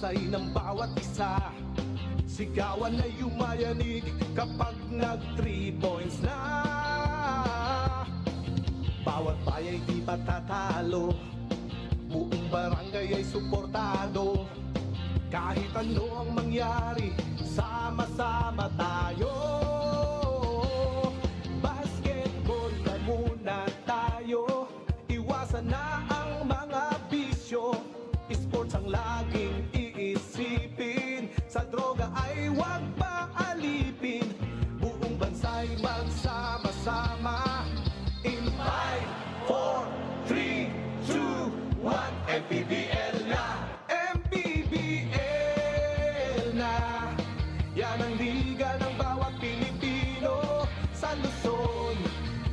husay ng bawat isa. Sigawan na yumayanig kapag nag 3 points na. Bawat bayay di patatalo, buong barangay ay suportado. Kahit ano ang mangyari, sama-sama tayo. Basketball na muna tayo, iwasan na ang mga bisyo. Sports ang laging iisipin, sa droga ay huwag paalipin. Buong bansa'y magsama-sama. In 5, 4, 3, 2, 1, MPBL na! MPBL na! Yan ang liga ng bawat Pilipino, sa Luzon,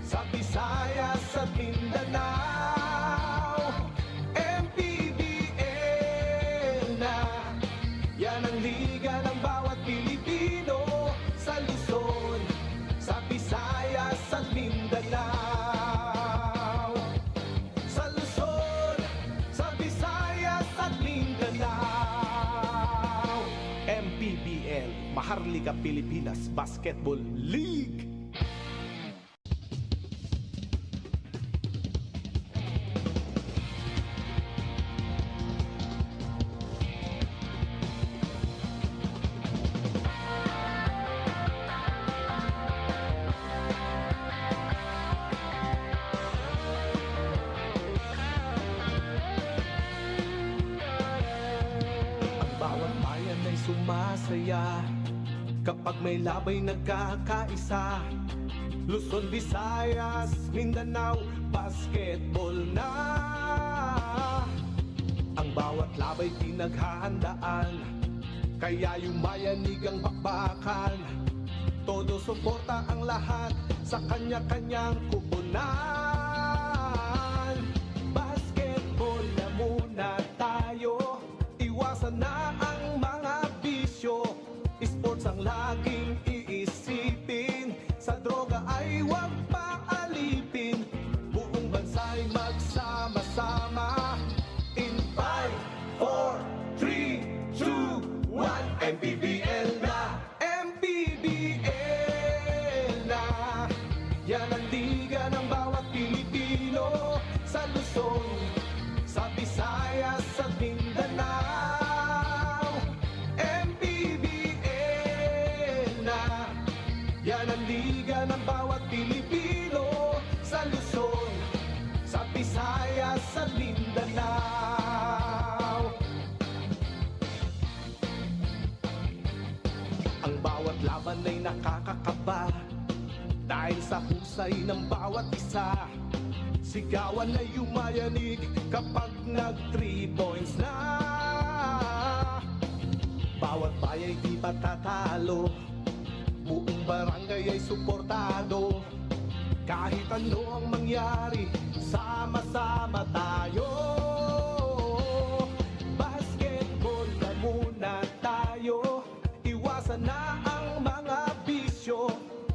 sa Visayas at Mindanao. MPBL na! Yan ang liga ng bawat Pilipino, sa Luzon, sa Visayas at Mindanao. Sa Luzon, sa Visayas at Mindanao. MPBL, Maharlika Pilipinas Basketball League. Bawat bayan ay sumasaya kapag may labay nagkakaisa. Luzon, Visayas, Mindanao, basketball na. Ang bawat labay pinaghahandaan, kaya yumayanig ang bakbakan. Todo suporta ang lahat sa kanya-kanyang kupunan. Basketball na muna tayo, iwasan na ang mga bisyo. Sports ang laging iisipin, sa droga ay huwag paalipin. Buong bansa'y magsama-sama. In 5, 4, 3, 2, 1, MPBL na! MPBL na! Yan ang liga ng bawat Pilipino, sa Luzon, sa Visayas at Mindanao. MPBL na! Yan ang liga ng bawat Pilipino, sa Luzon, sa Visayas at Mindanao. Ang bawat laban ay nakakakaba, dahil sa husay ng bawat isa. Sigawan na yumayanig kapag nag 3 points na. Bawat bayay di patatalo, buong barangay ay suportado. Kahit ano ang mangyari, sama-sama tayo. Basketball na muna tayo, iwasan na ang mga bisyo.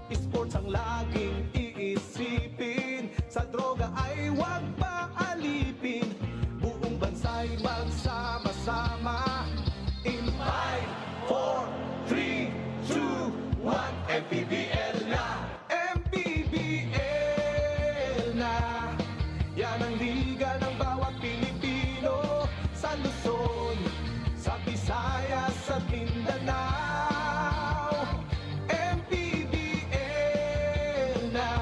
Sports ang laging iisipin, sa droga ay huwag paalipin. Buong bansa'y magsama-sama. In 5, 4, 3, 2, 1, MPBL na! MPBL na! Yan ang liga ng bawat Pilipino, sa Luzon, sa Visayas at Mindanao. MPBL na!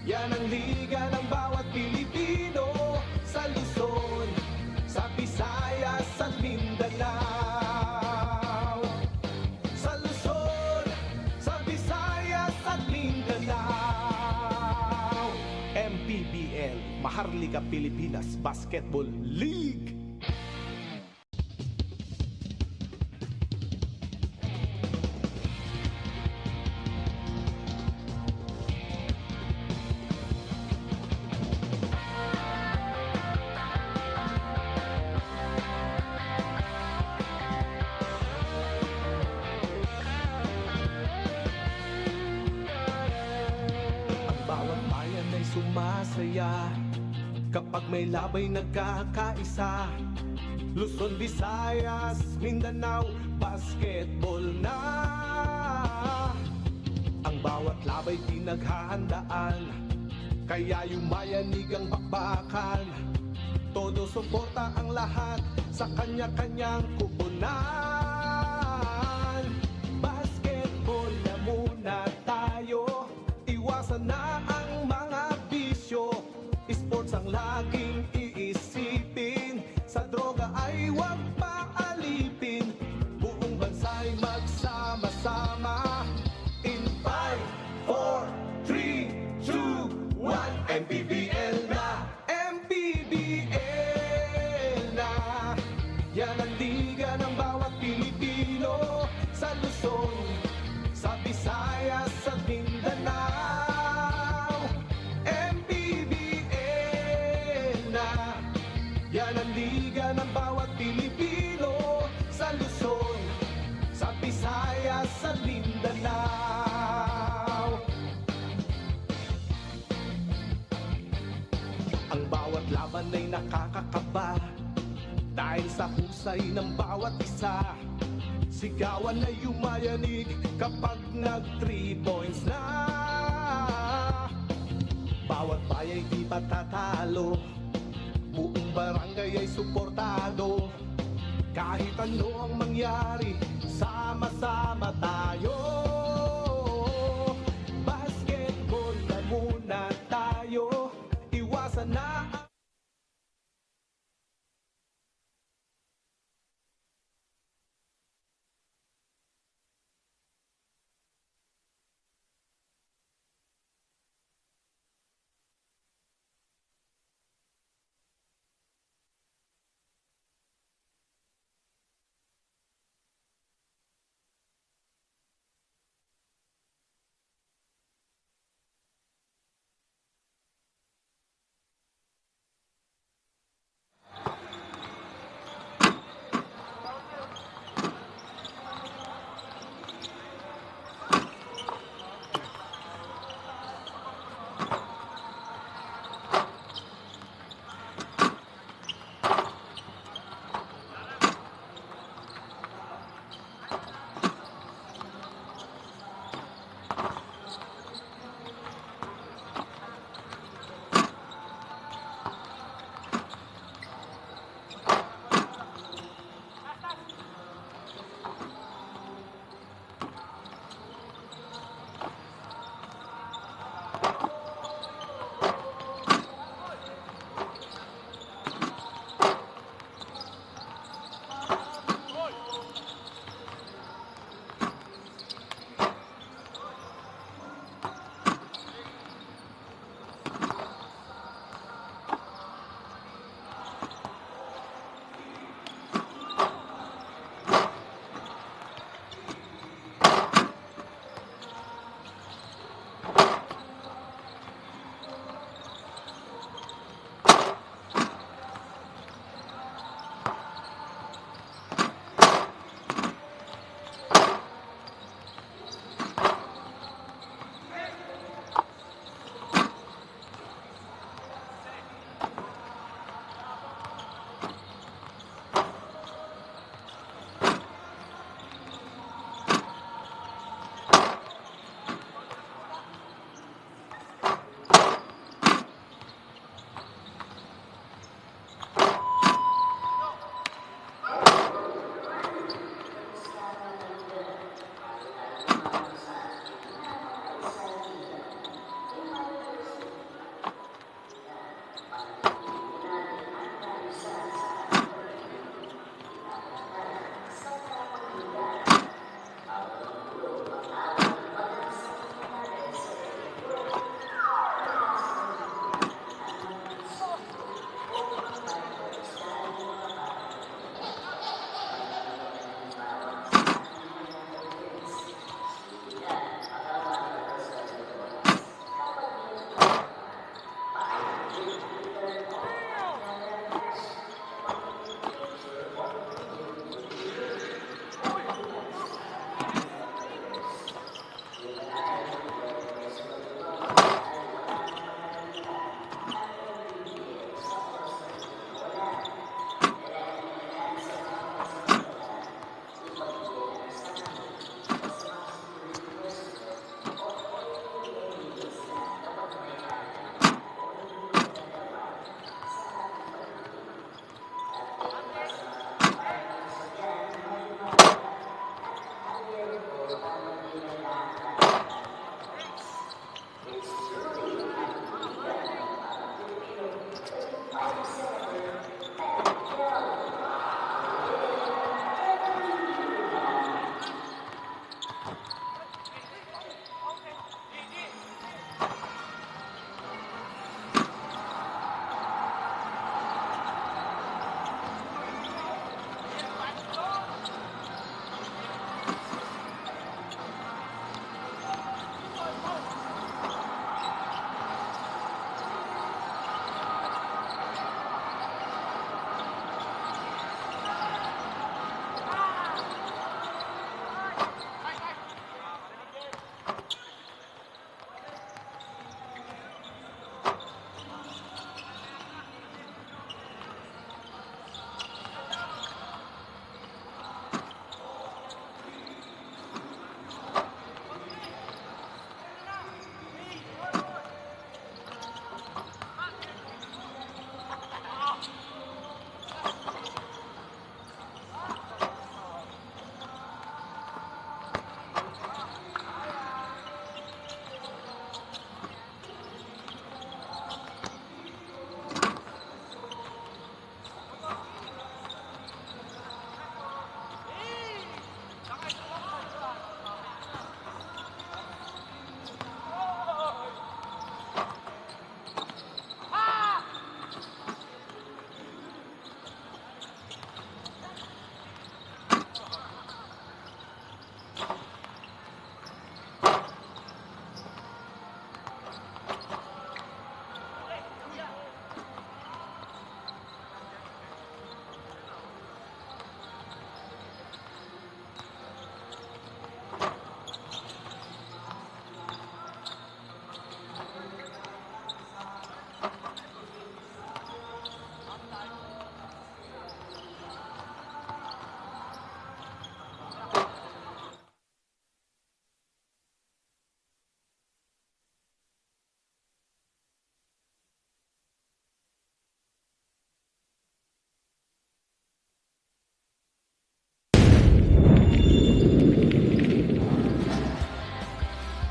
Yan ang liga ng bawat Pilipino, sa Luzon, sa Visayas at Mindanao. Sa Luzon, sa Visayas at Mindanao. MPBL, Maharlika Pilipinas Basketball League. sumasaya kapag may labay nagkakaisa. Luzon, Visayas, Mindanao, basketball na. Ang bawat labay pinaghahandaan, kaya yumayanig ang bakbakan. Todo suporta ang lahat sa kanya-kanyang kupunan. Basketball na muna tayo, iwasan na ang mga bisyo. Sports ang laging iisipin, sa droga ay huwag paalipin. Buong bansa'y magsama-sama. In 5, 4, 3, 2, 1, MPBL na, MPBL na. Yan ang liga ng bawat Pilipino, sa Luzon, sa Visayas, sa Mindanao. MPBL na, yan ang liga ng bawat Pilipino, sa Luzon, sa Visayas, sa Mindanao. Ang bawat laban ay nakakakaba, dahil sa husay ng bawat isa. Sigawan ay yumayanig kapag nag 3 points na. Bawat bayay di patatalo, buong barangay ay suportado. Kahit ano ang mangyari, sama-sama tayo. Basketball na muna tayo, iwasan na ang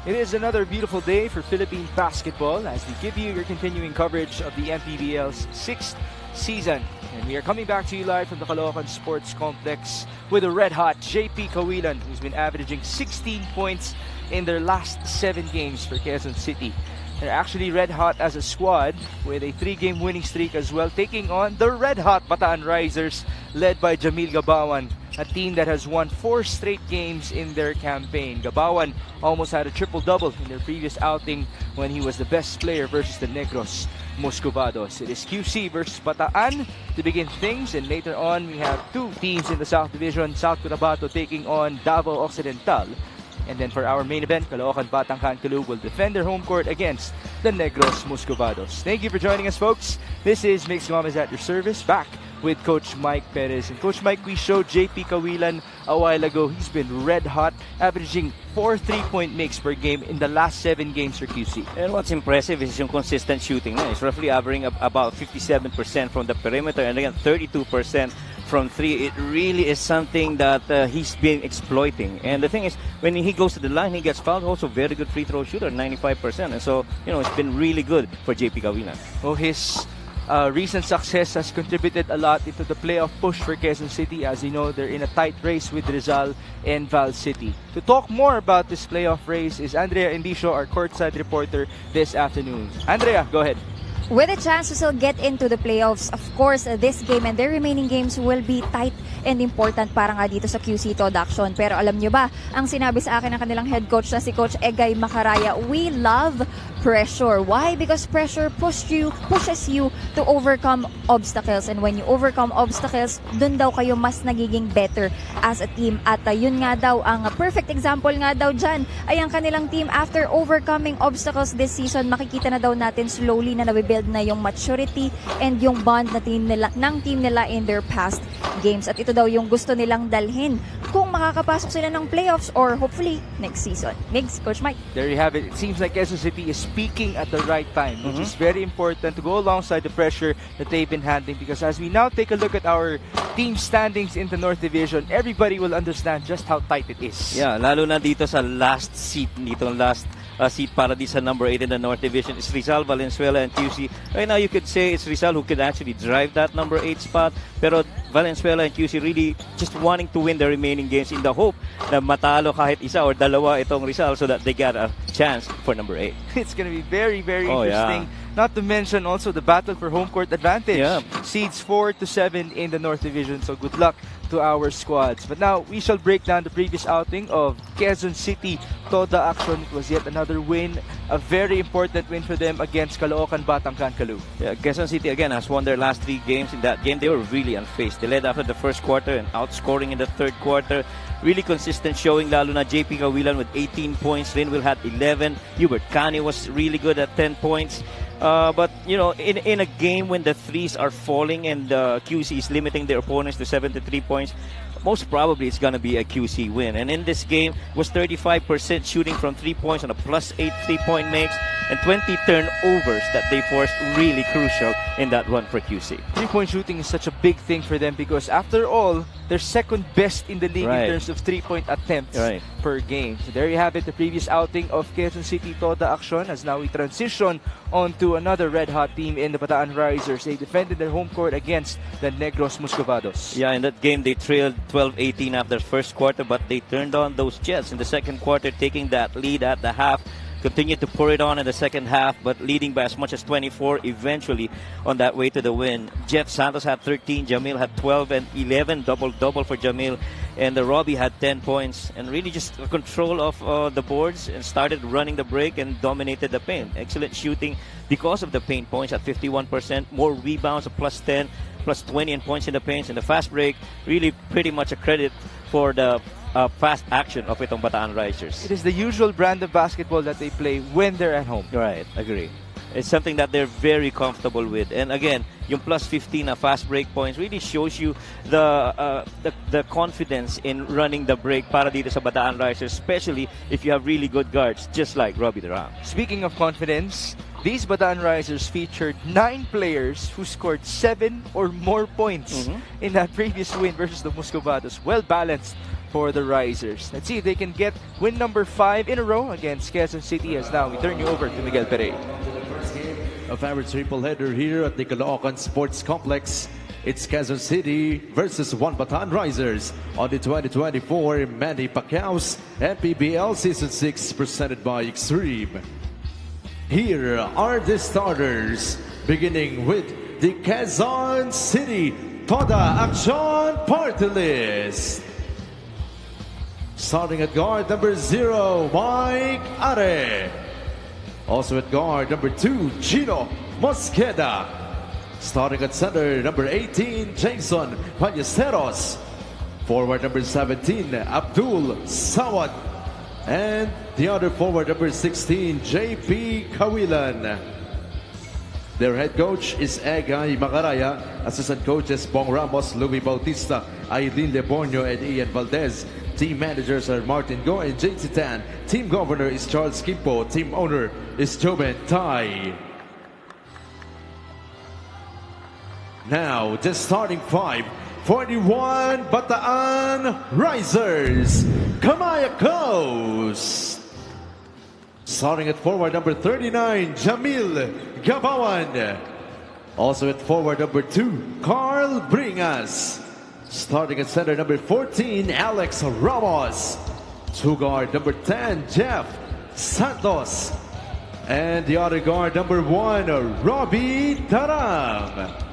It is another beautiful day for Philippine basketball as we give you your continuing coverage of the MPBL's 6th season. And we are coming back to you live from the Caloocan Sports Complex with a red-hot JP Cawilan, who's been averaging 16 points in their last 7 games for Quezon City. They're actually red-hot as a squad with a 3-game winning streak as well, taking on the red-hot Bataan Risers led by Jamil Gabawan, a team that has won 4 straight games in their campaign. Gabawan almost had a triple-double in their previous outing when he was the best player versus the Negros Muscovados. It is QC versus Bataan to begin things, and later on we have 2 teams in the South Division, South Cotabato taking on Davao Occidental. And then for our main event, Caloocan Bataan Kalug will defend their home court against the Negros Muscovados. Thank you for joining us, folks. This is Mix Gomez at your service, back with Coach Mike Perez. And Coach Mike, we showed JP Cawilan a while ago. He's been red hot, averaging 4 3-point makes per game in the last 7 games for QC. And what's impressive is yung consistent shooting. It's roughly averaging about 57% from the perimeter and again 32% from 3. It really is something that he's been exploiting. And the thing is, when he goes to the line, he gets fouled. Also, very good free throw shooter, 95%. And so, it's been really good for JP Cawilan. Oh, his recent success has contributed a lot into the playoff push for Quezon City. As you know, they're in a tight race with Rizal and Val City. To talk more about this playoff race is Andrea Indicio, our courtside reporter this afternoon. Andrea, go ahead. With a chance to still get into the playoffs, of course, this game and their remaining games will be tight and important para nga dito sa QC Todd Action. Pero alam nyo ba, ang sinabi sa akin ng kanilang head coach na si Coach Egay Macaraya, we love pressure. Why? Because pressure pushes you to overcome obstacles. And when you overcome obstacles, dun daw kayo mas nagiging better as a team. At yun nga daw, ang perfect example nga daw dyan ay ang kanilang team after overcoming obstacles this season. Makikita na daw natin slowly na nabibuild na yung maturity and yung bond na ng team nila in their past games. At ito daw yung gusto nilang dalhin kung makakapasok sila ng playoffs or hopefully next season. Migs, Coach Mike. There you have it. It seems like Quezon City is peaking at the right time, which is very important to go alongside the pressure that they've been handling, because as we now take a look at our team standings in the North Division, everybody will understand just how tight it is. Yeah, lalo na dito sa last seat, seat para di sa number 8 in the North Division is Rizal, Valenzuela, and QC. Right now, you could say it's Rizal who could actually drive that number 8 spot, pero Valenzuela and QC really just wanting to win the remaining games in the hope na matalo kahit isa or dalawa itong Rizal so that they get a chance for number 8. It's going to be very, very interesting. Yeah. Not to mention also the battle for home court advantage. Yeah. Seeds 4 to 7 in the North Division, so good luck to our squads. But now, we shall break down the previous outing of Quezon City Toda Action. It was yet another win, a very important win for them against Caloocan Bataan Kalug. Yeah, Quezon City again has won their last 3 games. In that game, they were really unfazed. They led after the first quarter and outscoring in the third quarter. Really consistent showing, lalo na JP Cawilan with 18 points. Rinwil had 11. Hubert Cani was really good at 10 points. But, in a game when the threes are falling and QC is limiting their opponents to 73 points, most probably it's going to be a QC win. And in this game, was 35% shooting from 3 points on a +8 3-point makes and 20 turnovers that they forced, really crucial in that one for QC. 3-point shooting is such a big thing for them because after all, they're second best in the league in terms of 3-point attempts per game. So there you have it, the previous outing of Quezon City Toda Action, as now we transition on to another red-hot team in the Bataan Risers. They defended their home court against the Negros Muscovados. Yeah, in that game they trailed 12-18 after the first quarter, but they turned on those Jets in the second quarter, taking that lead at the half. Continued to pour it on in the second half, but leading by as much as 24 eventually on that way to the win. Jeff Santos had 13, Jamil had 12 and 11, double-double for Jamil. And the Robbie had 10 points and really just control of the boards and started running the break and dominated the paint. Excellent shooting because of the paint points at 51%, more rebounds, a +10, +20 in points in the paints. And the fast break, really pretty much a credit for the fast action of itong Bataan Risers. It is the usual brand of basketball that they play when they're at home. Right, agree. It's something that they're very comfortable with. And again, yung +15 na fast break points really shows you the confidence in running the break para dito sa Bataan Risers, especially if you have really good guards, just like Robbie Durang. Speaking of confidence, these Bataan Risers featured 9 players who scored 7 or more points in that previous win versus the Muscovados. Well balanced for the Risers. Let's see if they can get win number 5 in a row against Quezon City, as now we turn you over to Miguel Pereira. Of our triple header here at the Caloocan Sports Complex. It's Quezon City versus Bataan Risers on the 2024 Manny Pacquiao's MPBL Season 6 presented by Extreme. Here are the starters, beginning with the Quezon City Toda Action Party List. Starting at guard number 0, Mike Are. Also at guard number 2, Chino Mosqueda. Starting at center, number 18, Jason Ballesteros. Forward number 17, Abdul Sawat. And the other forward, number 16, JP Kawilan. Their head coach is Egay Macaraya. Assistant coaches, Bong Ramos, Louis Bautista, Aileen Lebornio, and Ian Valdez. Team managers are Martin Go and JC Tan. Team governor is Charles Kimpo. Team owner is Joben Tai. Now, the starting 5 for the Bataan Risers. Kamayakos. Starting at forward number 39, Jamil Gabawan. Also at forward number 2, Carl Bringas. Starting at center number 14, Alex Ramos. Two guard number 10, Jeff Santos. And the other guard number 1, Robbie Taram.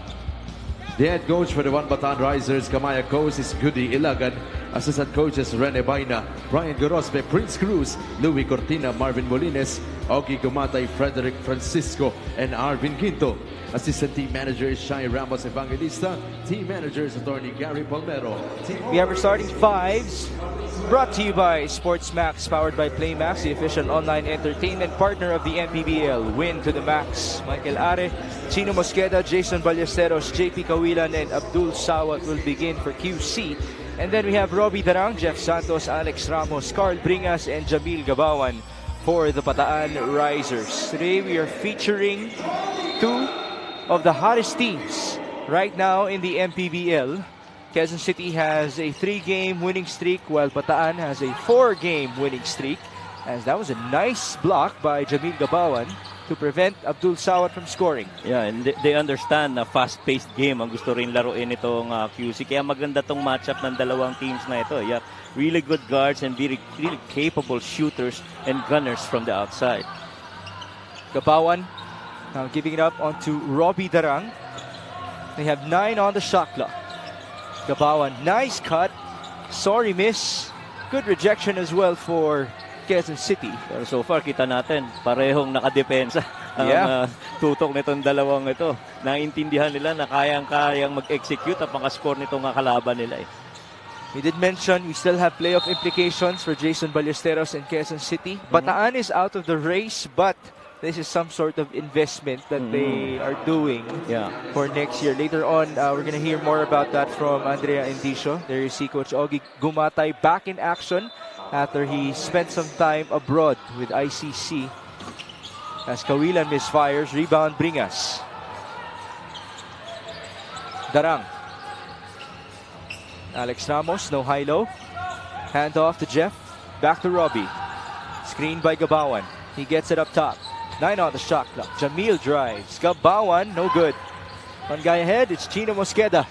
The head coach for the Bataan Risers, Kamayakos, is Goody Ilagan. Assistant coaches, Rene Baina, Brian Gorospe, Prince Cruz, Louis Cortina, Marvin Molines, Ogie Gumatay, Frederick Francisco, and Arvin Quinto. Assistant team manager is Shai Ramos Evangelista. Team manager is attorney Gary Palmero. We have our starting 5s, brought to you by SportsMax, powered by PlayMax, the official online entertainment partner of the MPBL. Win to the max. Michael Are, Chino Mosqueda, Jason Ballesteros, JP Kawilan, and Abdul Sawat will begin for QC. And then we have Robbie Darang, Jeff Santos, Alex Ramos, Carl Bringas, and Jamil Gabawan for the Bataan Risers. Today we are featuring 2 of the hottest teams right now in the MPBL. Quezon City has a 3-game winning streak, while Bataan has a 4-game winning streak. As that was a nice block by Jamil Gabawan to prevent Abdul Sawat from scoring. Yeah, and they understand na fast-paced game ang gusto rin laruin itong QC. Kaya maganda tong matchup ng dalawang teams na ito. Yeah, really good guards and really capable shooters and gunners from the outside. Gabawan now giving it up onto Robbie Darang. They have 9 on the shot clock. Gabawan, nice cut. Sorry miss. Good rejection as well for Quezon City. Pero so far, kita natin, parehong nakadepensa ang tutok nitong dalawang ito. Naintindihan nila na kayang-kayang mag-execute at makascore nitong kalaban nila. We did mention we still have playoff implications for Jason Ballesteros and Quezon City. Bataan is out of the race, but this is some sort of investment that they are doing for next year. Later on, we're going to hear more about that from Andrea Indicio. There you see Coach Ogie Gumatay back in action after he spent some time abroad with ICC. As Kawilan misfires, rebound Bringas. Darang. Alex Ramos, no high-low. Hand off to Jeff. Back to Robbie. Screen by Gabawan. He gets it up top. 9 on the shot clock. Jamil drives. Gabawan, no good. One guy ahead, it's Chino Mosqueda.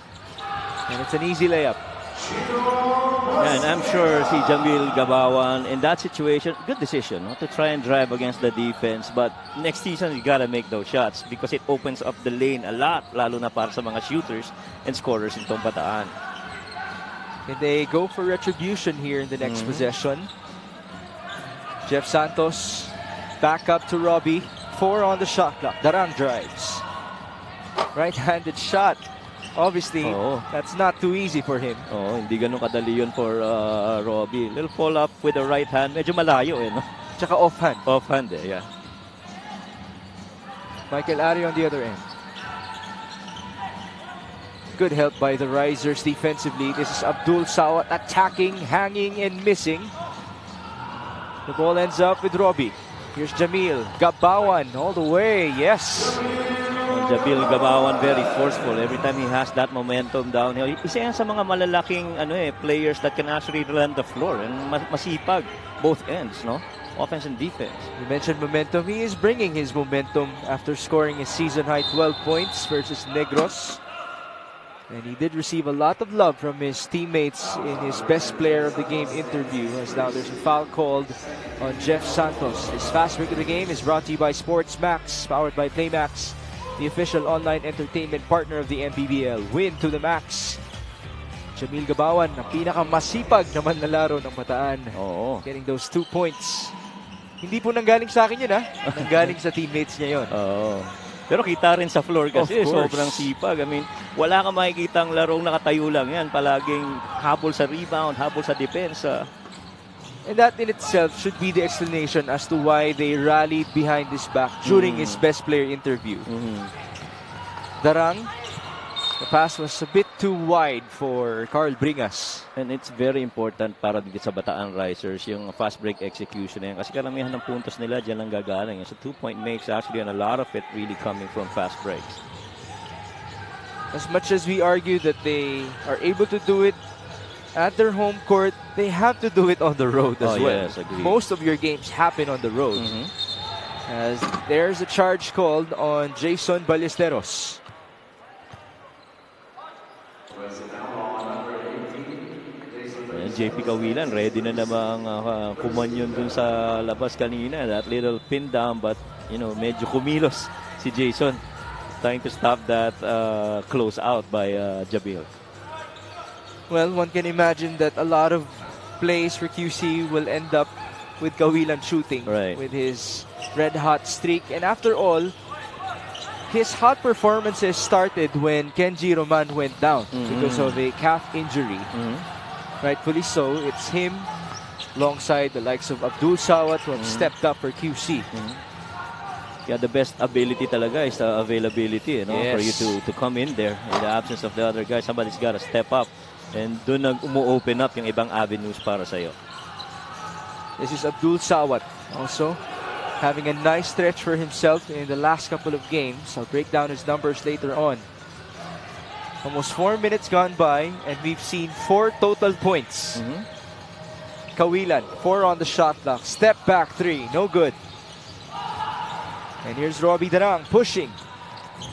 And it's an easy layup. Yeah, and I'm sure si Jamil Gabawan in that situation, good decision to try and drive against the defense. But next season, you gotta make those shots because it opens up the lane a lot, lalo na para sa mga shooters and scorers itong Bataan. Can they go for retribution here in the next possession? Jeff Santos back up to Robbie. 4 on the shot clock. Darang drives. Right-handed shot. Obviously, that's not too easy for him. Hindi ganun kadali yun for Robbie. Little follow-up with the right hand. Medyo malayo no? Tsaka offhand. Offhand yeah. Michael Ari on the other end. Good help by the Risers defensively. This is Abdul Sawat attacking, hanging, and missing. The ball ends up with Robbie. Here's Jamil. Gabawan all the way. Yes. Jabil Gabawan very forceful every time he has that momentum downhill. Isa yan sa mga malalaking players that can actually run the floor and masipag both ends, no? Offense and defense. You mentioned momentum. He is bringing his momentum after scoring his season-high 12 points versus Negros. And he did receive a lot of love from his teammates in his best player of the game interview, as now there's a foul called on Jeff Santos. This fast break of the game is brought to you by Sports Max, powered by Playmax, the official online entertainment partner of the MPBL. Win to the max. Jamil Gabawan, ang pinakamasipag naman na laro ng Bataan. Oo. Getting those 2 points. Hindi po nanggaling sa akin yun, ha? Nanggaling sa teammates niya yun. Oo. Pero kita rin sa floor kasi sobrang sipag. I mean, wala kang makikita ang larong nakatayo lang yan. Palaging habol sa rebound, habol sa depensa. And that in itself should be the explanation as to why they rallied behind his back during his best player interview. Darang, the pass was a bit too wide for Carl Bringas. And it's very important para dito sa Bataan Risers yung fast break execution na yan. Kasi karamihan ng puntos nila dyan lang gagaling. So 2-point makes actually, and a lot of it really coming from fast breaks. As much as we argue that they are able to do it at their home court, they have to do it on the road as well. Yes, agreed. Most of your games happen on the road. As there's a charge called on Jason Ballesteros. JP Kawilan, ready na namang kumanyon dun sa labas kanina. That little pin down, but medyo kumilos si Jason, trying to stop that close out by Jabil. Well, one can imagine that a lot of plays for QC will end up with Kawilan shooting with his red-hot streak. And after all, his hot performances started when Kenji Roman went down because of a calf injury. Rightfully so. It's him alongside the likes of Abdul Sawat who have stepped up for QC. Yeah, the best ability talaga is the availability, for you to come in there in the absence of the other guy. Somebody's got to step up, and doon umu-open up yung ibang avenues para sa'yo. This is Abdul Sawat also having a nice stretch for himself in the last couple of games. I'll break down his numbers later on. Almost 4 minutes gone by, and we've seen 4 total points. Kawilan, 4 on the shot clock. Step back 3, no good. And here's Robbie Darang pushing.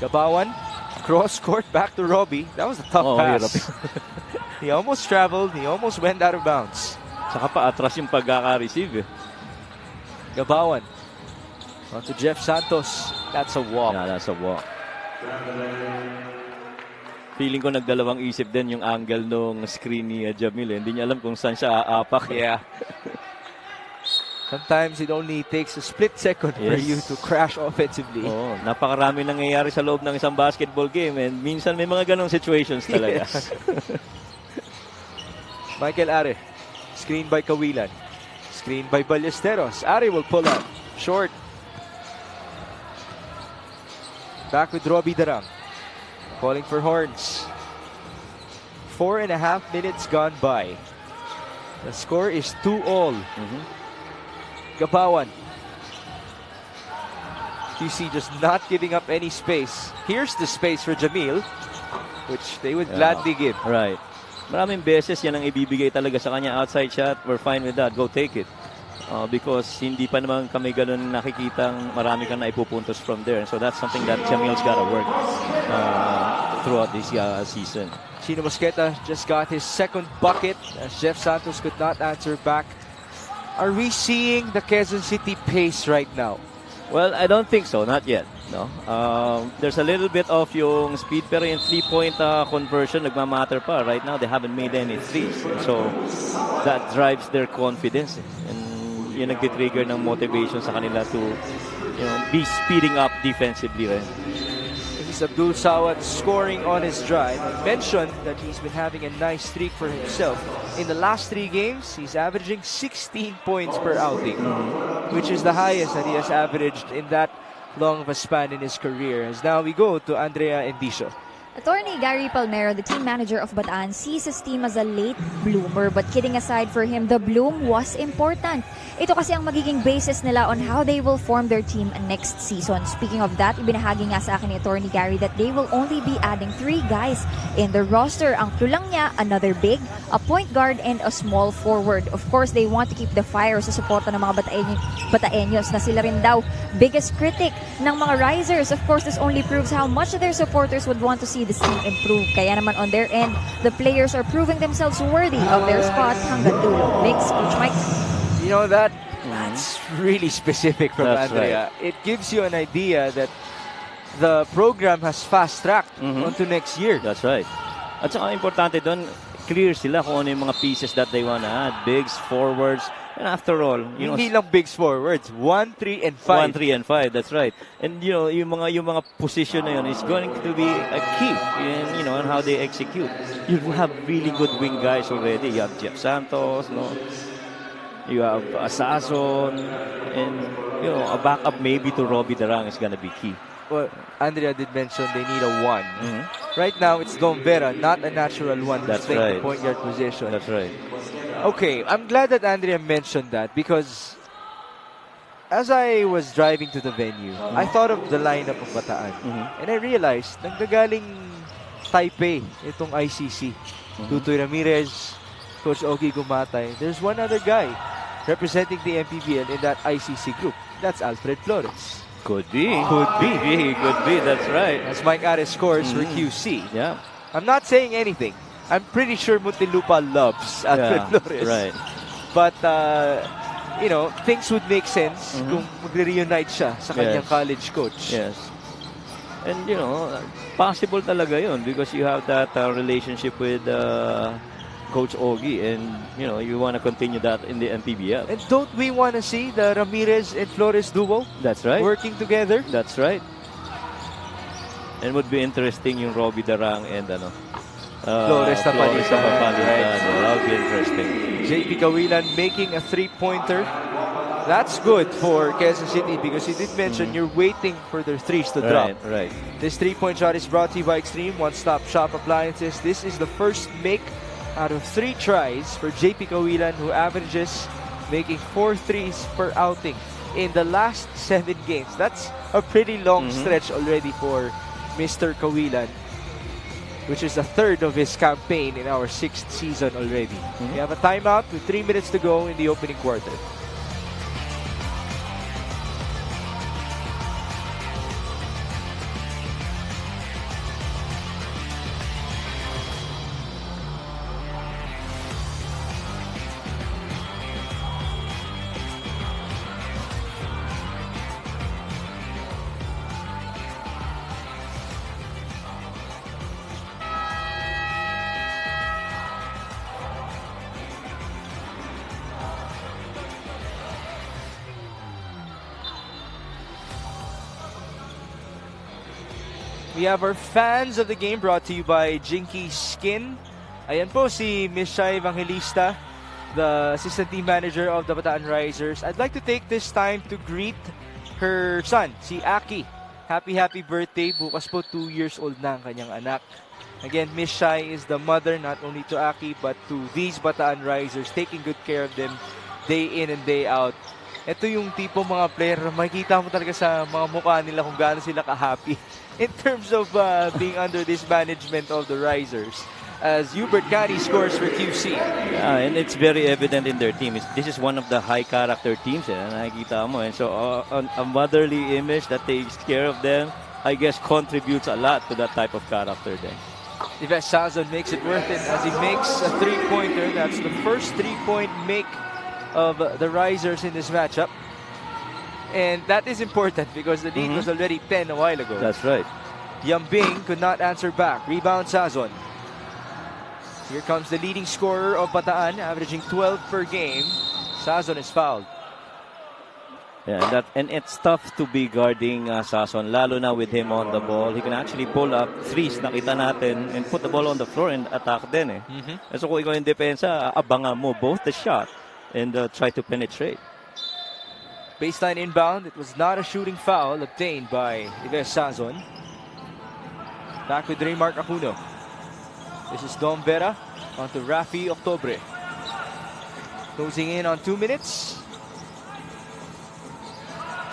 Gabawan, cross court back to Robbie. That was a tough pass. He almost traveled, he almost went out of bounds. Saka pa atras yung pagkaka-receive. Gabawan. On to Jeff Santos. That's a walk. Yeah, that's a walk. Feeling ko nagdalawang isip din yung angle nung screen ni Jamil. Hindi niya alam kung saan siya aapak. Yeah. Sometimes it only takes a split second for you to crash offensively. Oh, napakarami nangyayari sa loob ng isang basketball game, and minsan may mga ganong situations talaga. Yes. Michael Are. Screen by Kawilan. Screen by Ballesteros. Are will pull up. Short. Back with Robbie Darang. Calling for horns. 4.5 minutes gone by. The score is 2-all. Gabawan. QC just not giving up any space. Here's the space for Jamil, which they would gladly give. Right. Maraming beses yan ang ibibigay talaga sa kanya. Outside shot, we're fine with that. Go take it. Because hindi pa naman kami ganun nakikitang marami kang naipupuntos from there. So that's something that Jamil's got to work throughout this season. Chino Mosqueta just got his second bucket as Jeff Santos could not answer back. Are we seeing the Quezon City pace right now? Well, I don't think so. Not yet. No. There's a little bit of yung speed, pero yung 3-point conversion nagmamatter pa. Right now, they haven't made any threes. So that drives their confidence. And yun nagtitrigger ng motivation sa kanila to be speeding up defensively. Right? This is Abdul Sawat scoring on his drive. I mentioned that he's been having a nice streak for himself. In the last 3 games, he's averaging 16 points per outing, which is the highest that he has averaged in that long of a span in his career. As now we go to Andrea Endicio. Attorney Gary Palmero, the team manager of Bataan, sees his team as a late bloomer. But kidding aside, for him, the bloom was important. Ito kasi ang magiging basis nila on how they will form their team next season. Speaking of that, ibinahagi nga sa akin ni Attorney Gary that they will only be adding 3 guys in the roster. Ang clue lang niya, another big, a point guard, and a small forward. Of course, they want to keep the fire sa suporta ng mga Bataeños na sila rin daw biggest critic ng mga Risers. Of course, this only proves how much their supporters would want to see this team improve. Kaya naman on their end, the players are proving themselves worthy of their spot hanggang dulo. Mix, Coach Mike. You know, that's really specific from That's Andrea. It gives you an idea that the program has fast-tracked onto next year. That's right. At saka importante doon, clear sila kung ano yung mga pieces that they wanna add. Bigs, forwards, and after all, you know, Hindi lang bigs forwards. 1, 3, and 5. 1, 3, and 5. That's right. And you know, yung mga position na yun is going to be a key in, you know, on how they execute. You have really good wing guys already. You have Jeff Santos, no? You have Asason, and you know, a backup maybe to Robbie Darang is gonna be key. Well, Andrea did mention they need a 1. Right now, it's Dom Vera, not a natural 1 That's to take right. the point guard position. That's right. Okay, I'm glad that Andrea mentioned that because as I was driving to the venue, I thought of the lineup of Bataan. And I realized, nanggagaling Taipei itong ICC. Tutoy Ramirez, Coach Ogie Gumatay. There's one other guy representing the MPBL in that ICC group. That's Alfred Flores. Could be. Could be. Could be. That's right. As Mike Ares scores for QC. Yeah. I'm not saying anything. I'm pretty sure Muntinlupa loves Alfred Flores. Right. But, you know, things would make sense kung magre-reunite siya sa kanyang college coach. Yes. And, you know, possible talaga yun because you have that relationship with Coach Ogie and, you know, you want to continue that in the MPBL. And don't we want to see the Ramirez and Flores duo That's right. working together? That's right. And would be interesting yung Robbie Darang and Flores na palitan. Right. That would be interesting. JP Kawilan making a 3-pointer. That's good for Quezon City because you did mention you're waiting for their threes to drop. Right. This 3-point shot is brought to you by Extreme One-Stop Shop Appliances. This is the first make out of 3 tries for JP Kawilan, who averages making 4 threes per outing in the last 7 games. That's a pretty long stretch already for Mr. Kawilan, which is the 3rd of his campaign in our 6th season already. We have a timeout with 3 minutes to go in the opening quarter. We have our fans of the game brought to you by Jinky Skin. Ayan po si Miss Shai Evangelista, the assistant team manager of the Bataan Risers. I'd like to take this time to greet her son, si Aki. Happy birthday. Bukas po 2 years old na ang kanyang anak. Again, Miss Shai is the mother not only to Aki but to these Bataan Risers, taking good care of them day in and day out. Ito yung tipo mga player na makikita mo talaga sa mga mukha nila kung gaano sila ka-happy in terms of being under this management of the Risers. As Hubert Cady scores for QC. Yeah, and it's very evident in their team. This is one of the high-character teams. Nakikita mo. And so a motherly image that takes care of them, I guess, contributes a lot to that type of character then. Yves Sazon makes it worth it as he makes a 3-pointer. That's the first 3-point make of the Risers in this matchup. And that is important because the lead was already 10 a while ago. That's right. Yambing could not answer back. Rebound Sazon. Here comes the leading scorer of Bataan, averaging 12 per game. Sazon is fouled. Yeah, and it's tough to be guarding Sazon, lalo na with him on the ball. He can actually pull up threes, nakita natin, and put the ball on the floor and attack din. And so kung ikaw yung depensa, abangan mo both the shot and try to penetrate. Baseline inbound. It was not a shooting foul obtained by Yves Sazon. Back with Raymark Acuno. This is Dom Vera onto Rafi Octobre. Closing in on 2 minutes.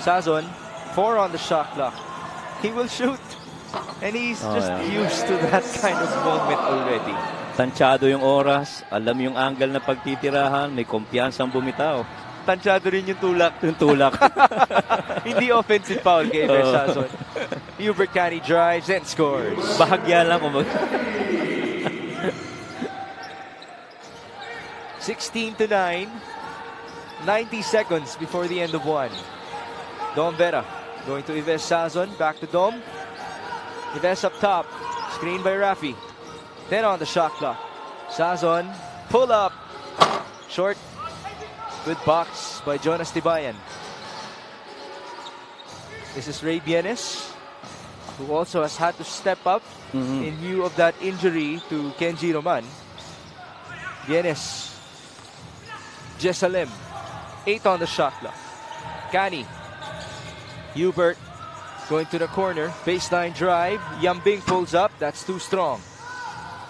Sazon, 4 on the shot clock. He will shoot. And he's used to that kind of moment already. Tansyado yung oras, alam yung angle na pagtitirahan, may kumpiyansang bumitaw. Tansyado rin yung tulak. Yung tulak. Hindi offensive foul kay Sazon. Hubert Cani drives and scores. Bahagya lang kung 16-9. 90 seconds before the end of one. Dom Vera going to Ives Sazon. Back to Dom. Ives up top. Screen by Rafi. 10 on the shot clock. Sazon. Pull up. Short. Good box by Jonas Tibayan. This is Ray Bienes, who also has had to step up in view of that injury to Kenji Roman. Bienes. Jesalem. 8 on the shot clock. Cani. Hubert going to the corner. Baseline drive. Yambing pulls up. That's too strong.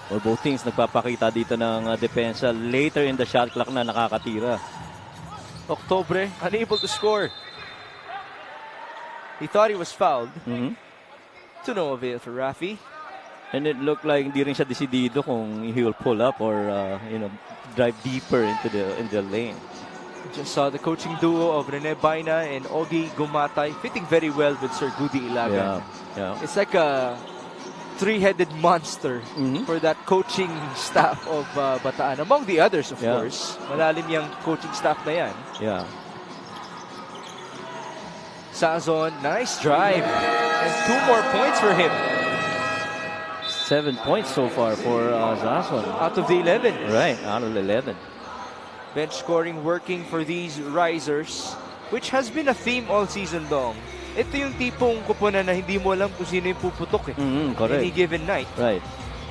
Well, both teams nagpapakita dito ng depensa later in the shot clock na nakakatira. Octobre unable to score. He thought he was fouled. To no avail for Rafi. And it looked like hindi rin siya decidido kung he will pull up or drive deeper into the lane. Just saw the coaching duo of Rene Baina and Ogie Gumatay fitting very well with Sir Goody Ilagan. Yeah. It's like a three-headed monster for that coaching staff of Bataan. Among the others, of course. Malalim yung coaching staff na yan. Yeah. Sazon, nice drive. And 2 more points for him. 7 points so far for Sazon. Out of the 11. Right, out of the 11. Bench scoring working for these risers, which has been a theme all season long. Ito yung tipong kupunan na hindi mo alam kung sino yung puputok Correct. any given night. Right.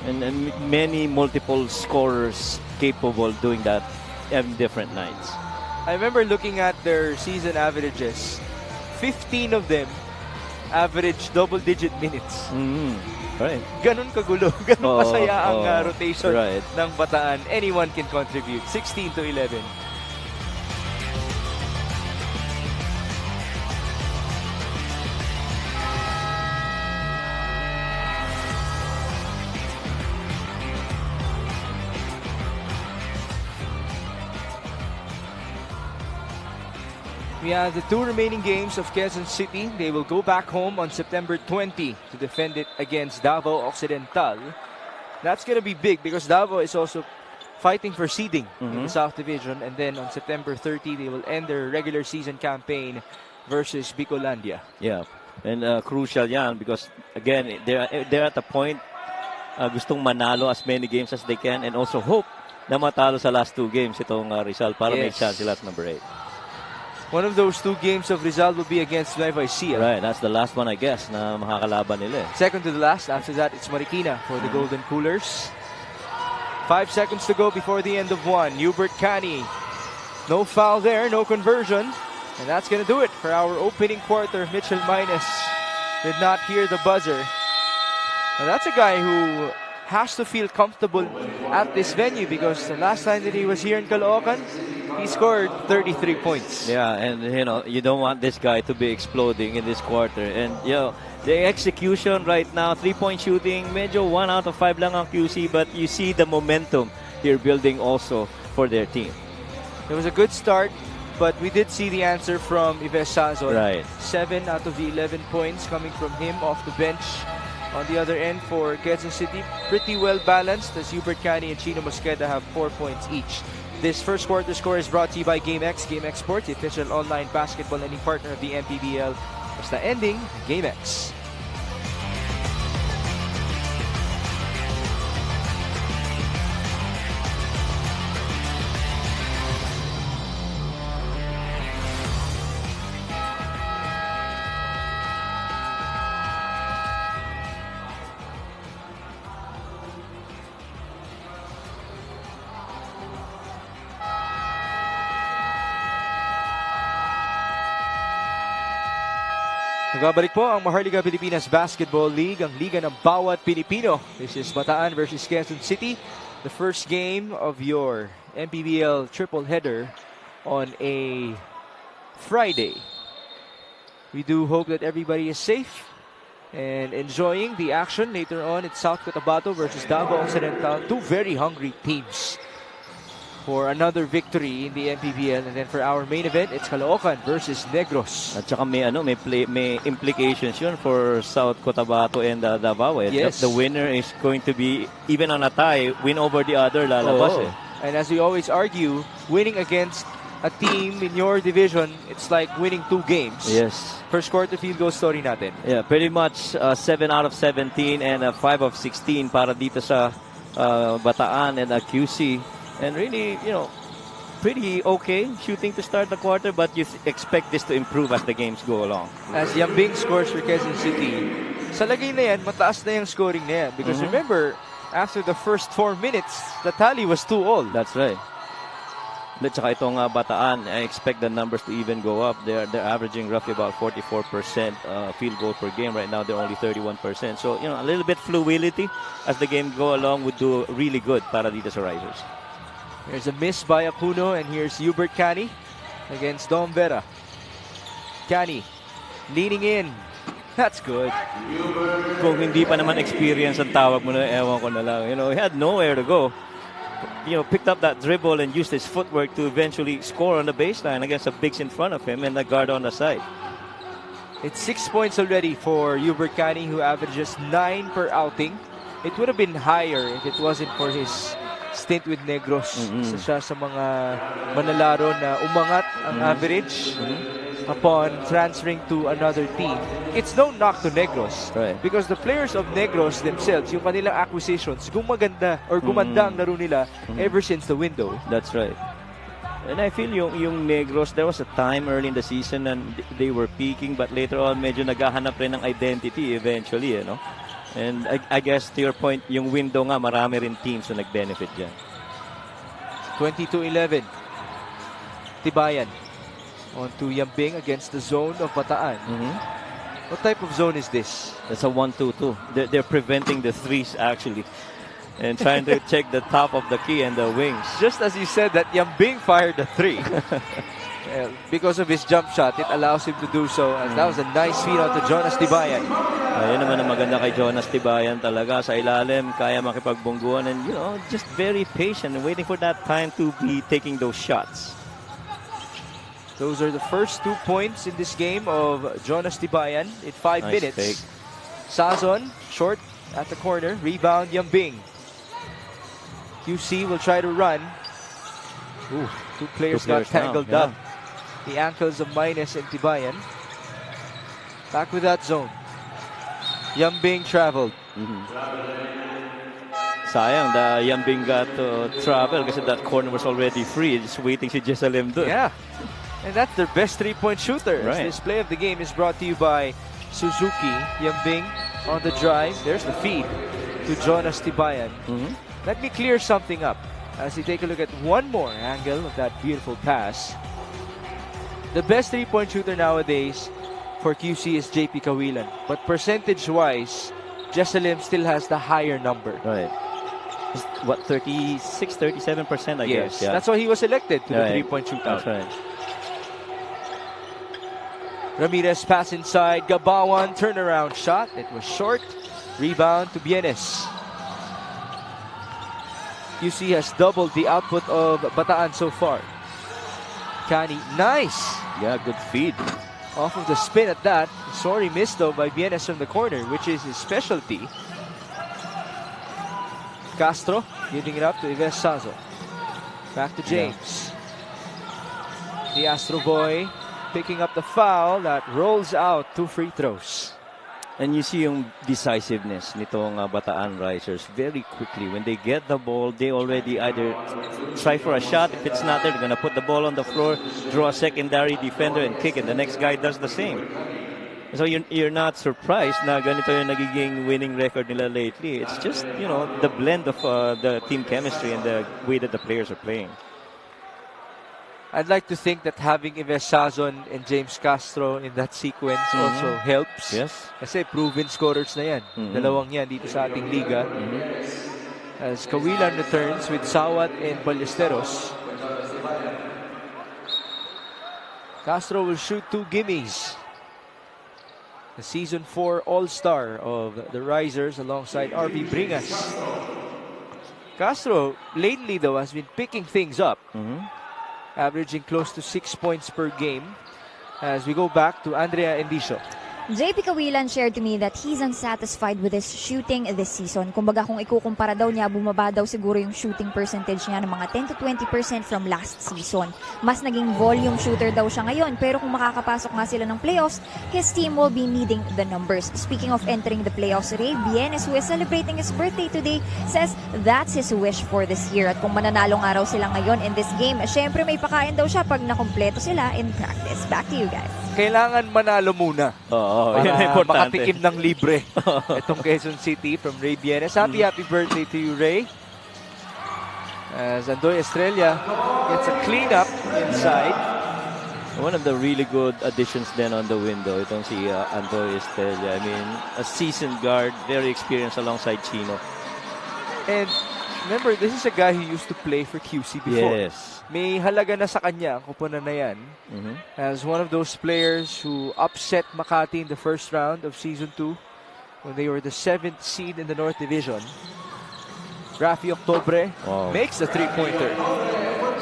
And many multiple scorers capable doing that in different nights. I remember looking at their season averages. 15 of them average double-digit minutes. Right. Ganun kagulo, ganun masaya ang rotation right. ng Bataan. Anyone can contribute. 16-11. We have the 2 remaining games of Quezon City. They will go back home on September 20 to defend it against Davao Occidental. That's going to be big because Davao is also fighting for seeding in the South Division. And then on September 30, they will end their regular season campaign versus Bicolandia. Yeah, and crucial yan because, again, they're at the point gustong manalo as many games as they can and also hope na matalo sa last 2 games itong Rizal para may chance sila at number 8. One of those 2 games of Rizal will be against Nueva Ecija. Right, that's the last one, I guess, na makakalaban nila. Second to the last. After that, it's Marikina for the Golden Coolers. 5 seconds to go before the end of one. Hubert Cani. No foul there, no conversion. And that's going to do it for our opening quarter. Mitchell Minus did not hear the buzzer. Now that's a guy who has to feel comfortable at this venue because the last time that he was here in Caloocan, he scored 33 points. Yeah, and you don't want this guy to be exploding in this quarter. And the execution right now, 3-point shooting, medyo 1 out of 5 lang ang QC, but you see the momentum they're building also for their team. It was a good start, but we did see the answer from Ives Sazon. Right. 7 out of the 11 points coming from him off the bench. On the other end for Quezon City, pretty well balanced as Hubert Cani and Chino Mosqueda have 4 points each. This first quarter score is brought to you by GameX. GameX Sports, the official online basketball lending partner of the MPBL. Basta ending, GameX. Nagbabalik po ang Maharlika Pilipinas Basketball League, ang liga ng bawat Pilipino. This is Bataan versus Quezon City, the first game of your MPBL triple header on a Friday. We do hope that everybody is safe and enjoying the action. Later on, it's South Cotabato versus Davao Occidental, two very hungry teams for another victory in the MPBL. And then for our main event, it's Caloocan versus Negros. At saka may implications yun for South Cotabato and Davao. Yes. The winner is going to be, even on a tie, win over the other, lalabas eh. And as we always argue, winning against a team in your division, it's like winning 2 games. Yes. First quarter field goal story natin. Yeah, pretty much 7 out of 17 and 5 of 16 para dito sa Bataan and QC. And really, pretty okay shooting to start the quarter, but you expect this to improve as the games go along. As Yambing scores for Quezon City, sa lagay na yan, mataas na yung scoring na yan. Because remember, after the first 4 minutes, the tally was 2-all. That's right. At saka itong Bataan, I expect the numbers to even go up. They're averaging roughly about 44% field goal per game. Right now, they're only 31%. So, a little bit fluidity as the game go along would do really good para dito sa Risers. There's a miss by Acuno, and here's Hubert Cani against Dom Vera. Cani leaning in. That's good. Kung hindi pa naman experience ang tawag mo na, ewan ko na lang. He had nowhere to go. Picked up that dribble and used his footwork to eventually score on the baseline against the bigs in front of him and the guard on the side. It's 6 points already for Hubert Cani, who averages 9 per outing. It would have been higher if it wasn't for his stint with Negros. Isa siya sa mga manlalaro na umangat ang average upon transferring to another team. It's no knock to Negros, right? Because the players of Negros themselves, yung kanilang acquisitions, gumanda ang laro nila ever since the window. That's right. And I feel yung Negros, there was a time early in the season and they were peaking, but later on medyo naghahanap rin ng identity eventually, And I guess to your point, yung window nga, marami rin teams na nag-benefit dyan. 22-11. Tibayan on to Yambing against the zone of Bataan. What type of zone is this? That's a 1-2-2. They're preventing the threes actually. And trying to check the top of the key and the wings. Just as you said that Yambing fired the 3. Because of his jump shot, it allows him to do so. And that was a nice feed out to Jonas Tibayan. Ayun naman ang maganda kay Jonas Tibayan talaga. Sa ilalim, kaya makipagbungguan and, just very patient and waiting for that time to be taking those shots. Those are the first 2 points in this game of Jonas Tibayan in 5 Nice minutes. fake. Sazon, short at the corner. Rebound, Yambing. QC will try to run. Ooh, two players got tangled up. The ankles of Minus and Tibayan. Back with that zone. Yambing traveled. Sayang, the Yambing got to travel kasi that corner was already free. Just waiting si Jesalem doon. Yeah. And that's their best 3-point shooter. Right. This play of the game is brought to you by Suzuki. Yambing on the drive. There's the feed to Jonas Tibayan. Let me clear something up as we take a look at one more angle of that beautiful pass. The best 3-point shooter nowadays for QC is JP Kawilan. But percentage-wise, Jesalem still has the higher number. Right. It's, what, 36, 37%, I guess. Yeah. That's why he was elected to the 3-point shootout. That's right. Ramirez pass inside. Gabawan turnaround shot. It was short. Rebound to Bienes. QC has doubled the output of Bataan so far. Cani, nice! Yeah, good feed. Off of the spin at that. Sorry missed though by Bienes from the corner, which is his specialty. Castro giving it up to Ives Sazo. Back to James. The Astro boy picking up the foul that rolls out 2 free throws. And you see yung decisiveness nitong Bataan Risers very quickly. When they get the ball, they already either try for a shot. If it's not there, they're going to put the ball on the floor, draw a secondary defender, and kick it. The next guy does the same. So you're not surprised na ganito yung nagiging winning record nila lately. It's just, the blend of the team chemistry and the way that the players are playing. I'd like to think that having Ives Sazon and James Castro in that sequence also helps. Yes. Kasi proven scorers na yan. Dalawang yan dito sa ating liga. As Kawilan returns with Sawat and Ballesteros. Castro will shoot 2 gimmies. The Season 4 All-Star of the Risers alongside RV Bringas. Castro, lately though, has been picking things up. Averaging close to 6 points per game. As we go back to Andrea Endicio. JP Kawilan shared to me that he's unsatisfied with his shooting this season. Kumbaga kung ikukumpara daw niya, bumaba daw siguro yung shooting percentage niya ng mga 10 to 20% from last season. Mas naging volume shooter daw siya ngayon, pero kung makakapasok nga sila ng playoffs, his team will be needing the numbers. Speaking of entering the playoffs, Ray Bienes, who is celebrating his birthday today, says that's his wish for this year. At kung mananalo nga raw sila ngayon in this game, syempre may pakain daw siya pag nakumpleto sila in practice. Back to you guys. Kailangan manalo muna. Yan ang importante. Makatikim ng libre. Itong Quezon City from Ray Bienes. Happy birthday to you, Ray. As Andoy Estrella gets a cleanup inside. One of the really good additions then on the window. Itong si Andoy Estrella. I mean, a seasoned guard, very experienced alongside Chino. And remember, this is a guy who used to play for QC before. Yes. May halaga na sa kanya ang kupunan na yan. As one of those players who upset Makati in the first round of Season 2 when they were the 7th seed in the North Division. Rafi Octobre makes the 3-pointer.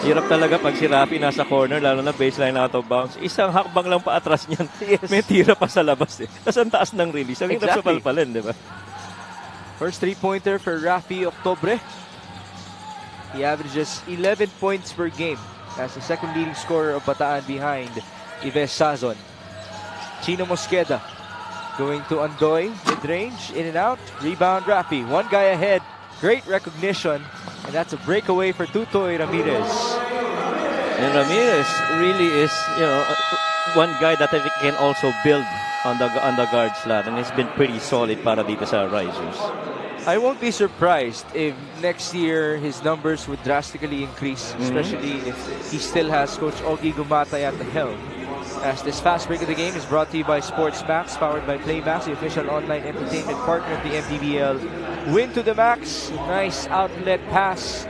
Hirap talaga pag si Rafi nasa corner, lalo na baseline out of bounds. Isang hakbang lang pa atras niyan. Yes. May tira pa sa labas eh. Tapos ang taas ng release. Ang hirap sa palpalin, di ba? First 3-pointer for Rafi Octobre. He averages 11 points per game as the second leading scorer of Bataan behind Ives Sazon. Chino Mosqueda going to Andoy, mid-range, in and out. Rebound Rafi, one guy ahead. Great recognition, and that's a breakaway for Tutoy Ramirez. And Ramirez really is, one guy that I think can also build on the guard slot, and he's been pretty solid para dito sa Risers. I won't be surprised if next year his numbers would drastically increase, especially if he still has Coach Ogie Gumatay at the helm. As this fast break of the game is brought to you by Sports Max, powered by Playmax, the official online entertainment partner of the MPBL. Win to the max, nice outlet pass.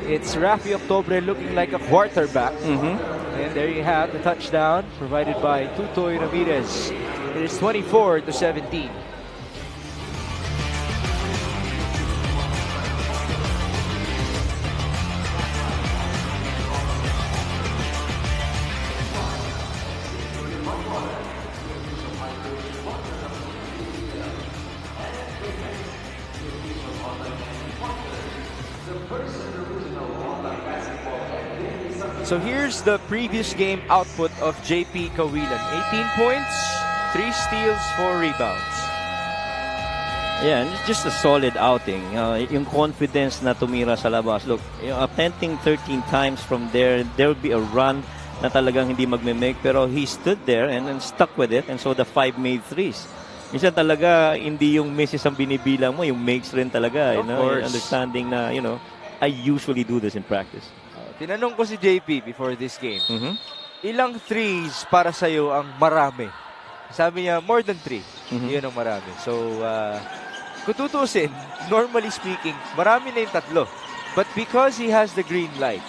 It's Rafi Octobre looking like a quarterback. And there you have the touchdown provided by Tutoy Ramirez. It is 24-17. So here's the previous game output of JP Kawilan. 18 points, 3 steals, 4 rebounds. Yeah, and it's just a solid outing. Yung confidence na tumira sa labas. Look, attempting 13 times from there would be a run na talagang hindi magme-make. Pero he stood there and stuck with it. And so the 5 made threes. Minsan talaga, hindi yung misses ang binibilang mo, yung makes rin talaga. Of course. Understanding na, I usually do this in practice. Tinanong ko si JP before this game, ilang threes para sa'yo ang marami? Sabi niya, more than 3. Yun ang marami. So, kung tutusin, normally speaking, marami na yung 3. But because he has the green light,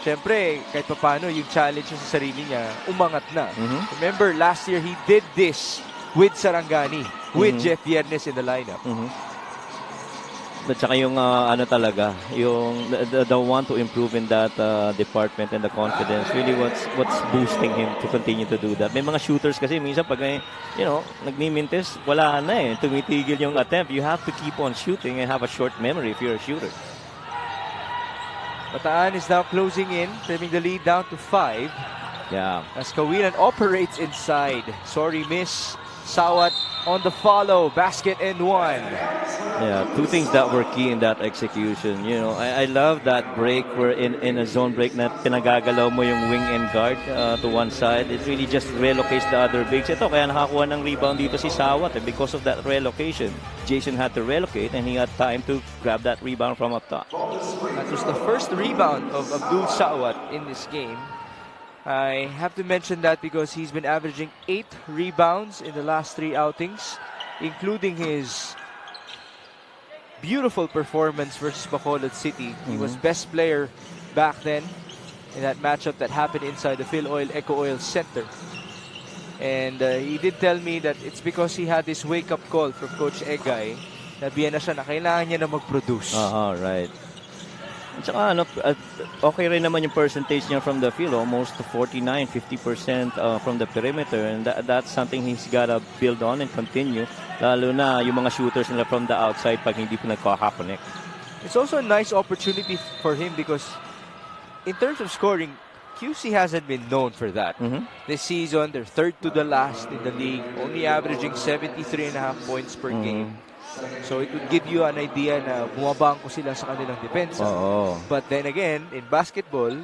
syempre, kahit paano, yung challenge sa sarili niya, umangat na. Remember, last year, he did this with Sarangani, with Jeff Viernes in the lineup. At saka yung talaga, yung the want to improve in that department and the confidence, really what's boosting him to continue to do that. May mga shooters kasi minsan pag nagmimintis, wala na eh, tumitigil yung attempt. You have to keep on shooting and have a short memory if you're a shooter. Bataan is now closing in, trimming the lead down to 5. Yeah. As Kawilan operates inside. Sorry, miss. Sawat on the follow. Basket and 1. Yeah, 2 things that were key in that execution. I love that break where in a zone break na pinagagalaw mo yung wing and guard to one side. It really just relocates the other bigs. Ito, kaya nakakuha ng rebound dito si Sawat because of that relocation. Jason had to relocate and he had time to grab that rebound from up top. That was the first rebound of Abdul Sawat in this game. I have to mention that because he's been averaging 8 rebounds in the last 3 outings, including his beautiful performance versus Bacolod City. He was best player back then in that matchup that happened inside the Phil Oil Eco Oil Center. And he did tell me that it's because he had this wake-up call from Coach Egay na biyan na siya na kailangan niya na mag-produce. Right. At saka, okay rin naman yung percentage niya from the field, almost 49-50% from the perimeter, and that's something he's gotta build on and continue, lalo na yung mga shooters nila from the outside pag hindi pa nagkaka-connect. It's also a nice opportunity for him because in terms of scoring, QC hasn't been known for that. This season, they're third to the last in the league, only averaging 73.5 points per game. So it would give you an idea na bumabangko sila sa kanilang depensa. But then again, in basketball,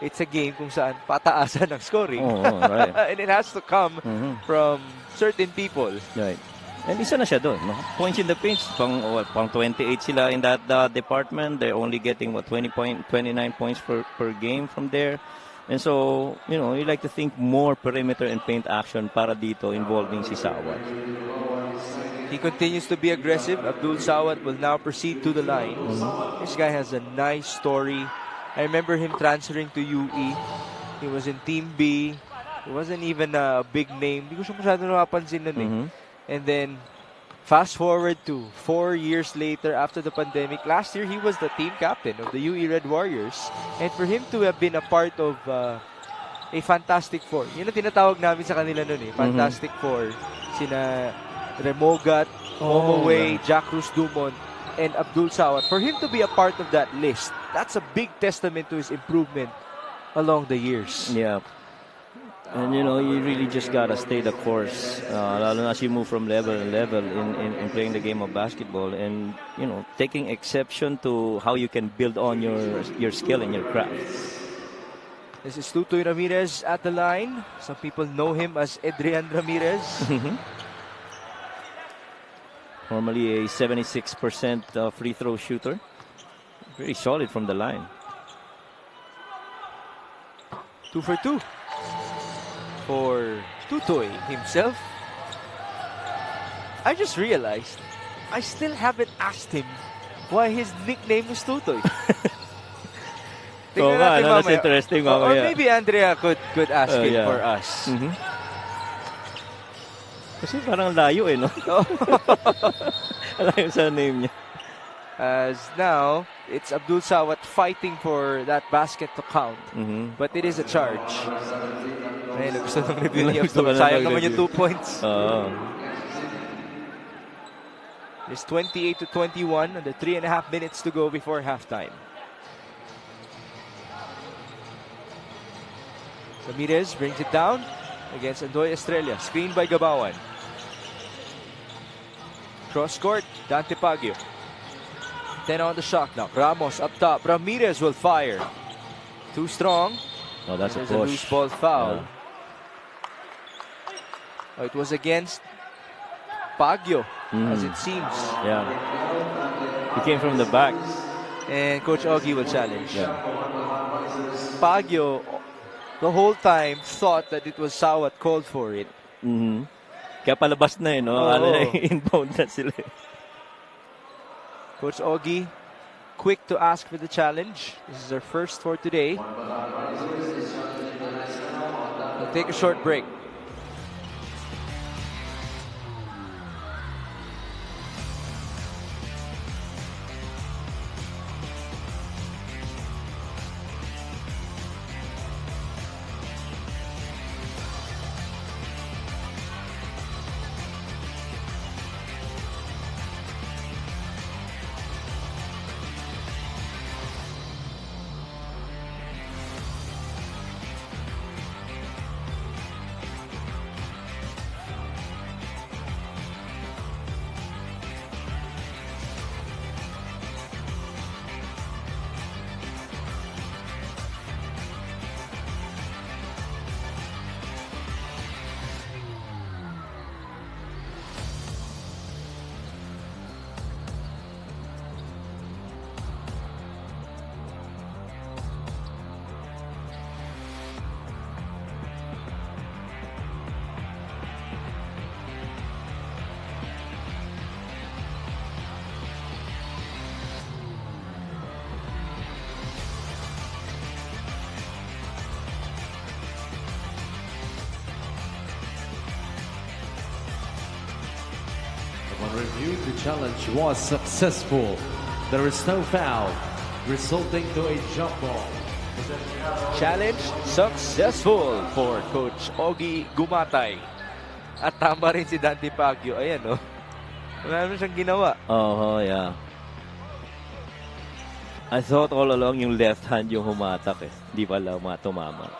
it's a game kung saan pataasan ang scoring. Right. And it has to come from certain people. Right. And isa na siya doon. No? Points in the paint, pang 28 sila in that department. They're only getting 29 points per game from there. And so, you like to think more perimeter and paint action para dito involving si Sawat. He continues to be aggressive. Abdul Sawat will now proceed to the line. This guy has a nice story. I remember him transferring to UE. He was in Team B. He wasn't even a big name. Hindi ko siya masyado napapansin nun eh. And then, fast forward to 4 years later after the pandemic. Last year, he was the team captain of the UE Red Warriors. And for him to have been a part of a Fantastic Four. Yun ang tinatawag namin sa kanila nun eh. Fantastic Four. Sina Remogat, Momo Way, Jack Cruz Dumont, and Abdul Sawat. For him to be a part of that list, that's a big testament to his improvement along the years. Yeah. And you really just gotta stay the course. Lalo na as you move from level to level in playing the game of basketball, and taking exception to how you can build on your skill and your craft. This is Tutoy Ramirez at the line. Some people know him as Adrian Ramirez. Normally a 76% free throw shooter. Very solid from the line. 2 for 2. For Tutoy himself. I just realized I still haven't asked him why his nickname is Tutoy. That's interesting. Or maybe Andrea could ask him for us. Kasi parang layo no? Layo sa name niya. As now, it's Abdul Sawat fighting for that basket to count. But it is a charge. Ayun, gusto nang review ni Abdul. Sayang naman yung 2 points. It's 28-21 and 3.5 minutes to go before halftime. Ramirez brings it down against Andoy Estrella. Screened by Gabawan. Cross court, Dante Pagio. 10 on the shot now. Ramos up top. Ramirez will fire. Too strong. Oh, that's There's a push. loose ball foul. Yeah. Oh, it was against Pagio, as it seems. Yeah. He came from the back. And Coach Ogie will challenge. Yeah. Pagio, the whole time, thought that it was Sawat called for it. Kaya palabas na no? Inbound na sila. Coach Ogie, quick to ask for the challenge. This is our first for today. We'll take a short break. On review, the challenge was successful. There is no foul, resulting to a jump ball. Challenge successful for Coach Ogie Gumatay. At tama rin si Dante Pagyo. Ayan, no? Wala naman siyang ginawa. Oh, yeah. I thought all along yung left hand yung humatak eh. Di pala tumama.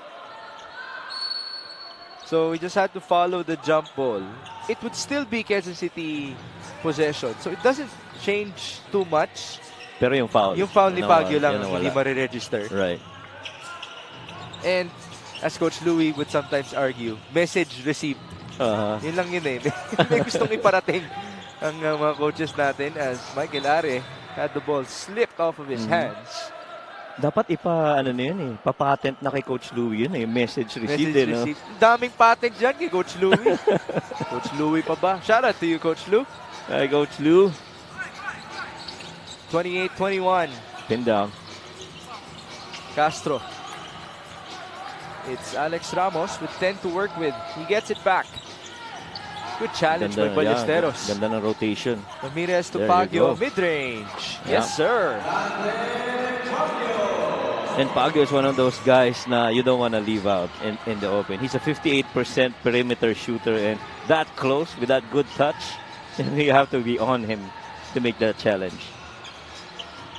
So we just had to follow the jump ball. It would still be Quezon City possession. So it doesn't change too much. Pero yung foul. Yung foul ni Pagyo lang yan ang hindi wala. mariregister. Right. And as Coach Louie would sometimes argue, message received. Yun lang yun eh. May gustong iparating ang mga coaches natin as Michael Are had the ball slipped off of his hands. Dapat papatent na kay Coach Louie yun eh. Message received. Message received. Daming patent dyan kay Coach Louie. Coach Louie pa ba? Shout out to you, Coach Lou. Hi, Coach Lou. 28-21. Pin down. Castro. It's Alex Ramos with 10 to work with. He gets it back. Good challenge by Ballesteros. Yeah, ganda ng rotation. Ramirez to There you Pagyo, go. mid-range. Yeah. Yes, sir. And Pagyo is one of those guys na you don't want to leave out in the open. He's a 58% perimeter shooter, and that close with that good touch, you have to be on him to make that challenge.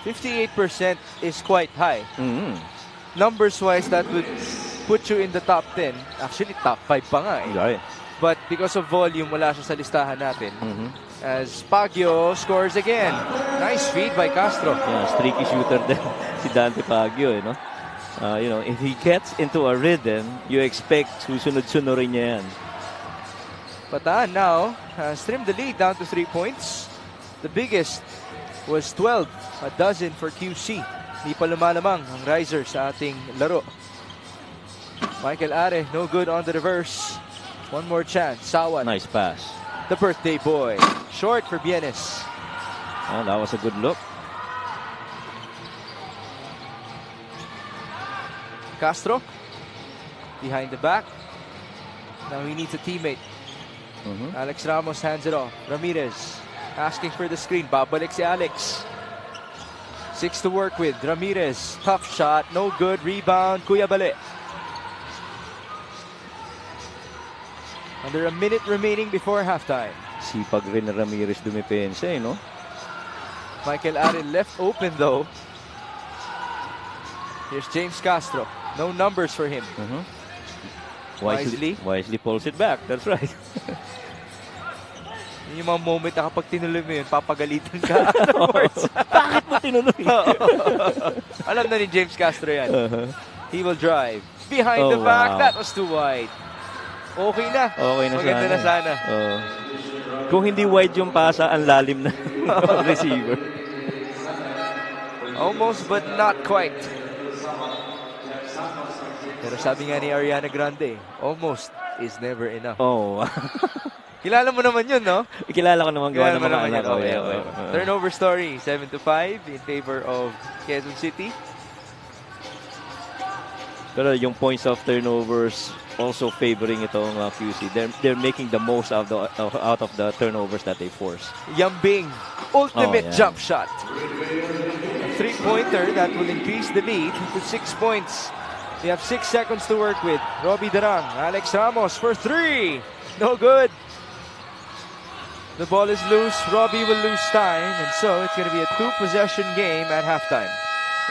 58% is quite high. Mm-hmm. Numbers-wise, that would put you in the top 10. Actually, top 5 pa nga eh. Right. But because of volume, wala siya sa listahan natin. Mm-hmm. As Pagyo scores again. Nice feed by Castro. Yeah, streaky shooter din si Dante Pagyo, you know. If he gets into a rhythm, you expect susunod-sunurin niya yan. Bataan now has trimmed the lead down to 3 points. The biggest was 12, a dozen for QC. Hindi pa lumalamang ang riser sa ating laro. Michael Are, no good on the reverse. One more chance. Sawan. Nice pass. The birthday boy. Short for Bienes. That was a good look. Castro. Behind the back. Now he needs a teammate. Alex Ramos hands it off. Ramirez asking for the screen. Babalik si Alex. 6 to work with. Ramirez. Tough shot. No good. Rebound. Kuya Bale. Under a minute remaining before halftime. Sipag rin na Ramirez dumipensa eh, no? Michael Are left open though. Here's James Castro. No numbers for him. Wisely pulls it back. That's right. Yung mga moment na kapag tinuloy mo yun, papagalitan ka afterwards. Bakit mo tinuloy? Alam na ni James Castro yan. He will drive. Behind the back, that was too wide. Okay na. Okay na Maganda na sana. Kung hindi wide yung pasa, ang lalim na receiver. Almost but not quite. Pero sabi nga ni Ariana Grande, almost is never enough. Oh. Kilala mo naman yun, no? Kilala ko naman gawa ng mga anak ko. Okay. Turnover story, 7-5 in favor of Quezon City. Pero yung points of turnovers also favoring itong QC. They're making the most out of the turnovers that they force. Yambing, ultimate jump shot. A three-pointer that will increase the lead to 6 points. We have 6 seconds to work with. Robbie Darang, Alex Ramos for 3. No good. The ball is loose. Robbie will lose time, and so it's going to be a 2-possession game at halftime.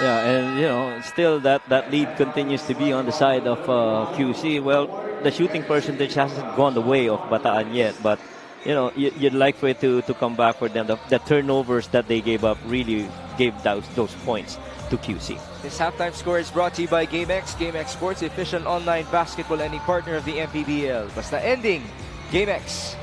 Yeah, and still that lead continues to be on the side of QC. Well, the shooting percentage hasn't gone the way of Bataan yet, but you'd like for it to come back for them. The turnovers that they gave up really gave those points to QC. This halftime score is brought to you by GameX. GameX Sports, the official online basketball lending partner of the MPBL. Basta ending, GameX.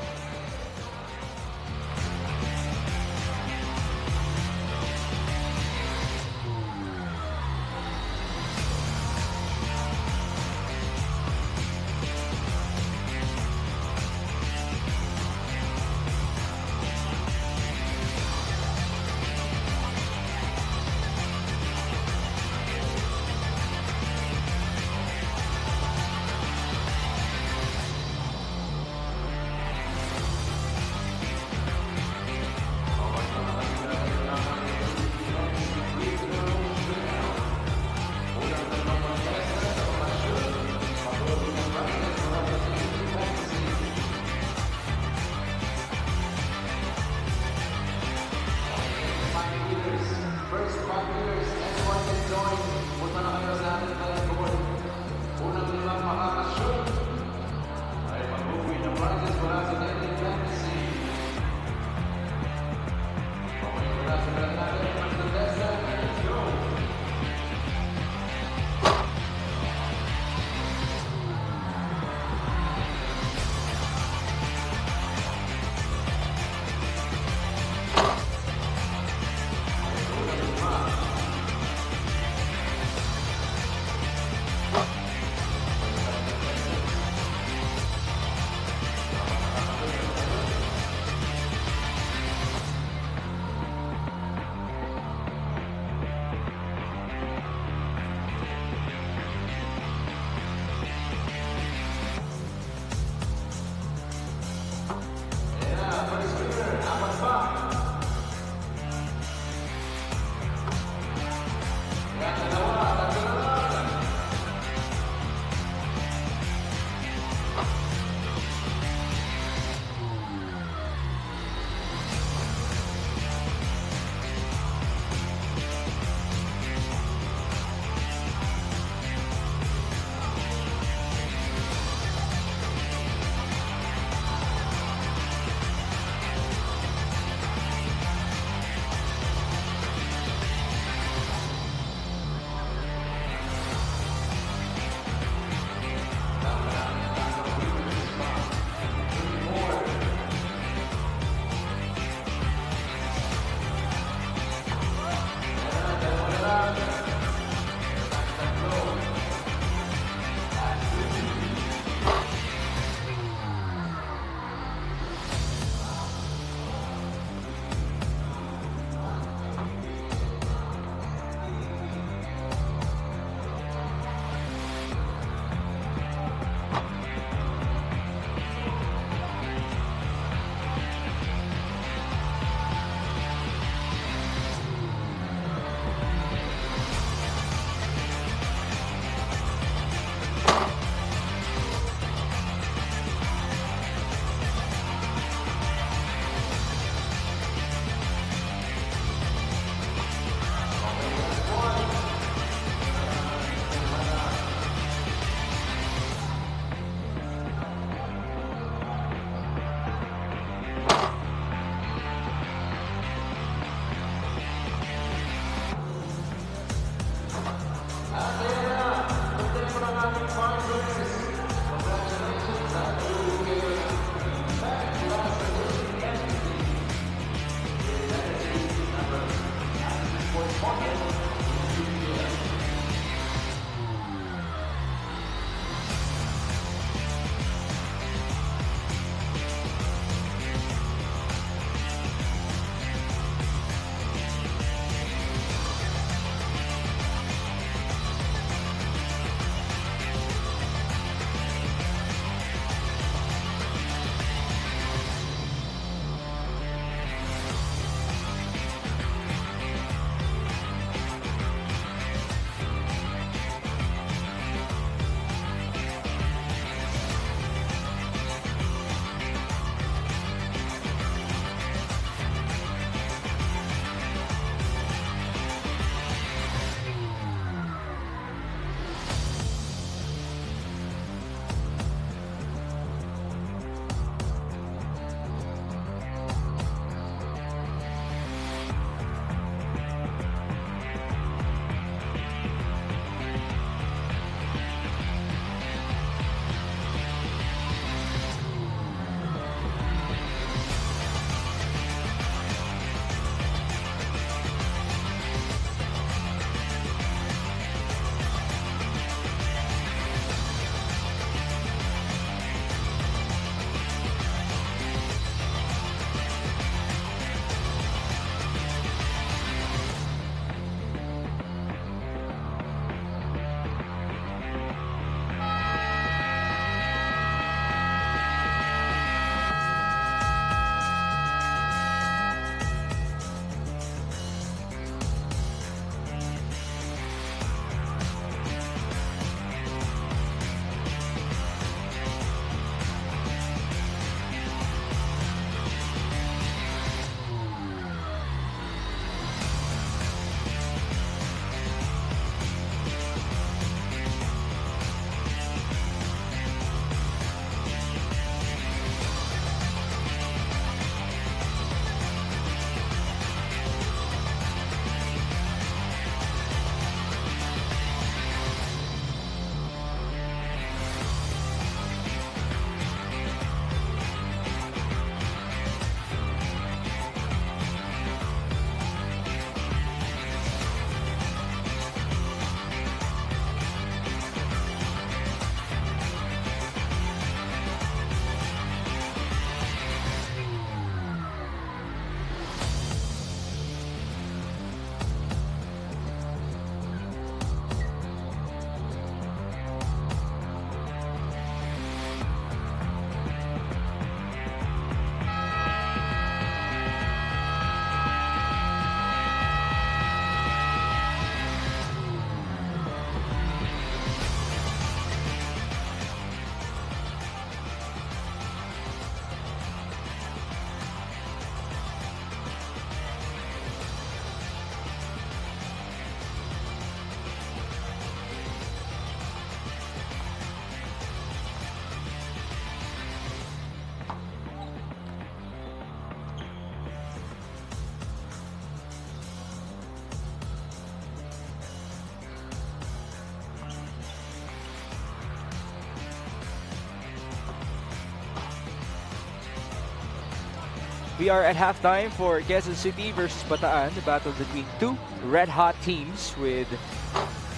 We are at halftime for Quezon City versus Bataan, the battle between two red-hot teams with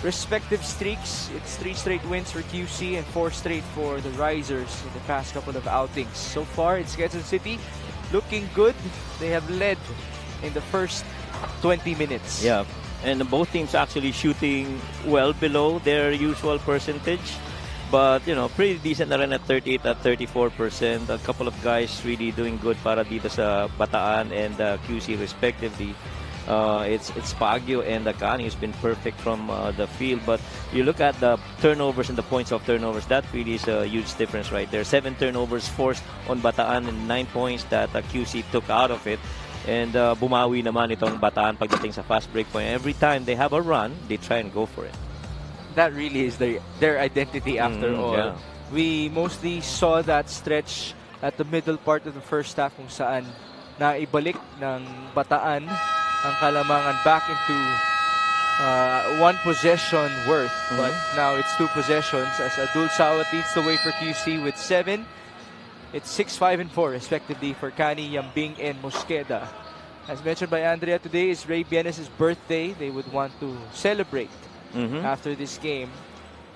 respective streaks. It's 3 straight wins for QC and 4 straight for the Risers in the past couple of outings. So far, it's Quezon City looking good. They have led in the first 20 minutes. Yeah, and both teams actually shooting well below their usual percentage. But, you know, pretty decent na rin at 38 at 34%. A couple of guys really doing good para dito sa Bataan and QC respectively. It's Baguio and Akani who's been perfect from the field. But you look at the turnovers and the points of turnovers, that really is a huge difference right there. 7 turnovers forced on Bataan and 9 points that QC took out of it. And bumawi naman itong Bataan pagdating sa fast break point. Every time they have a run, they try and go for it. That really is their identity after all. Yeah. We mostly saw that stretch at the middle part of the first half kung saan naibalik ng Bataan ang kalamangan back into 1 possession worth. But now it's 2 possessions as Abdul Sawat leads the way for QC with 7. It's 6, 5, and 4 respectively for Kani, Yambing, and Mosqueda. As mentioned by Andrea, today is Ray Bienes' birthday. They would want to celebrate after this game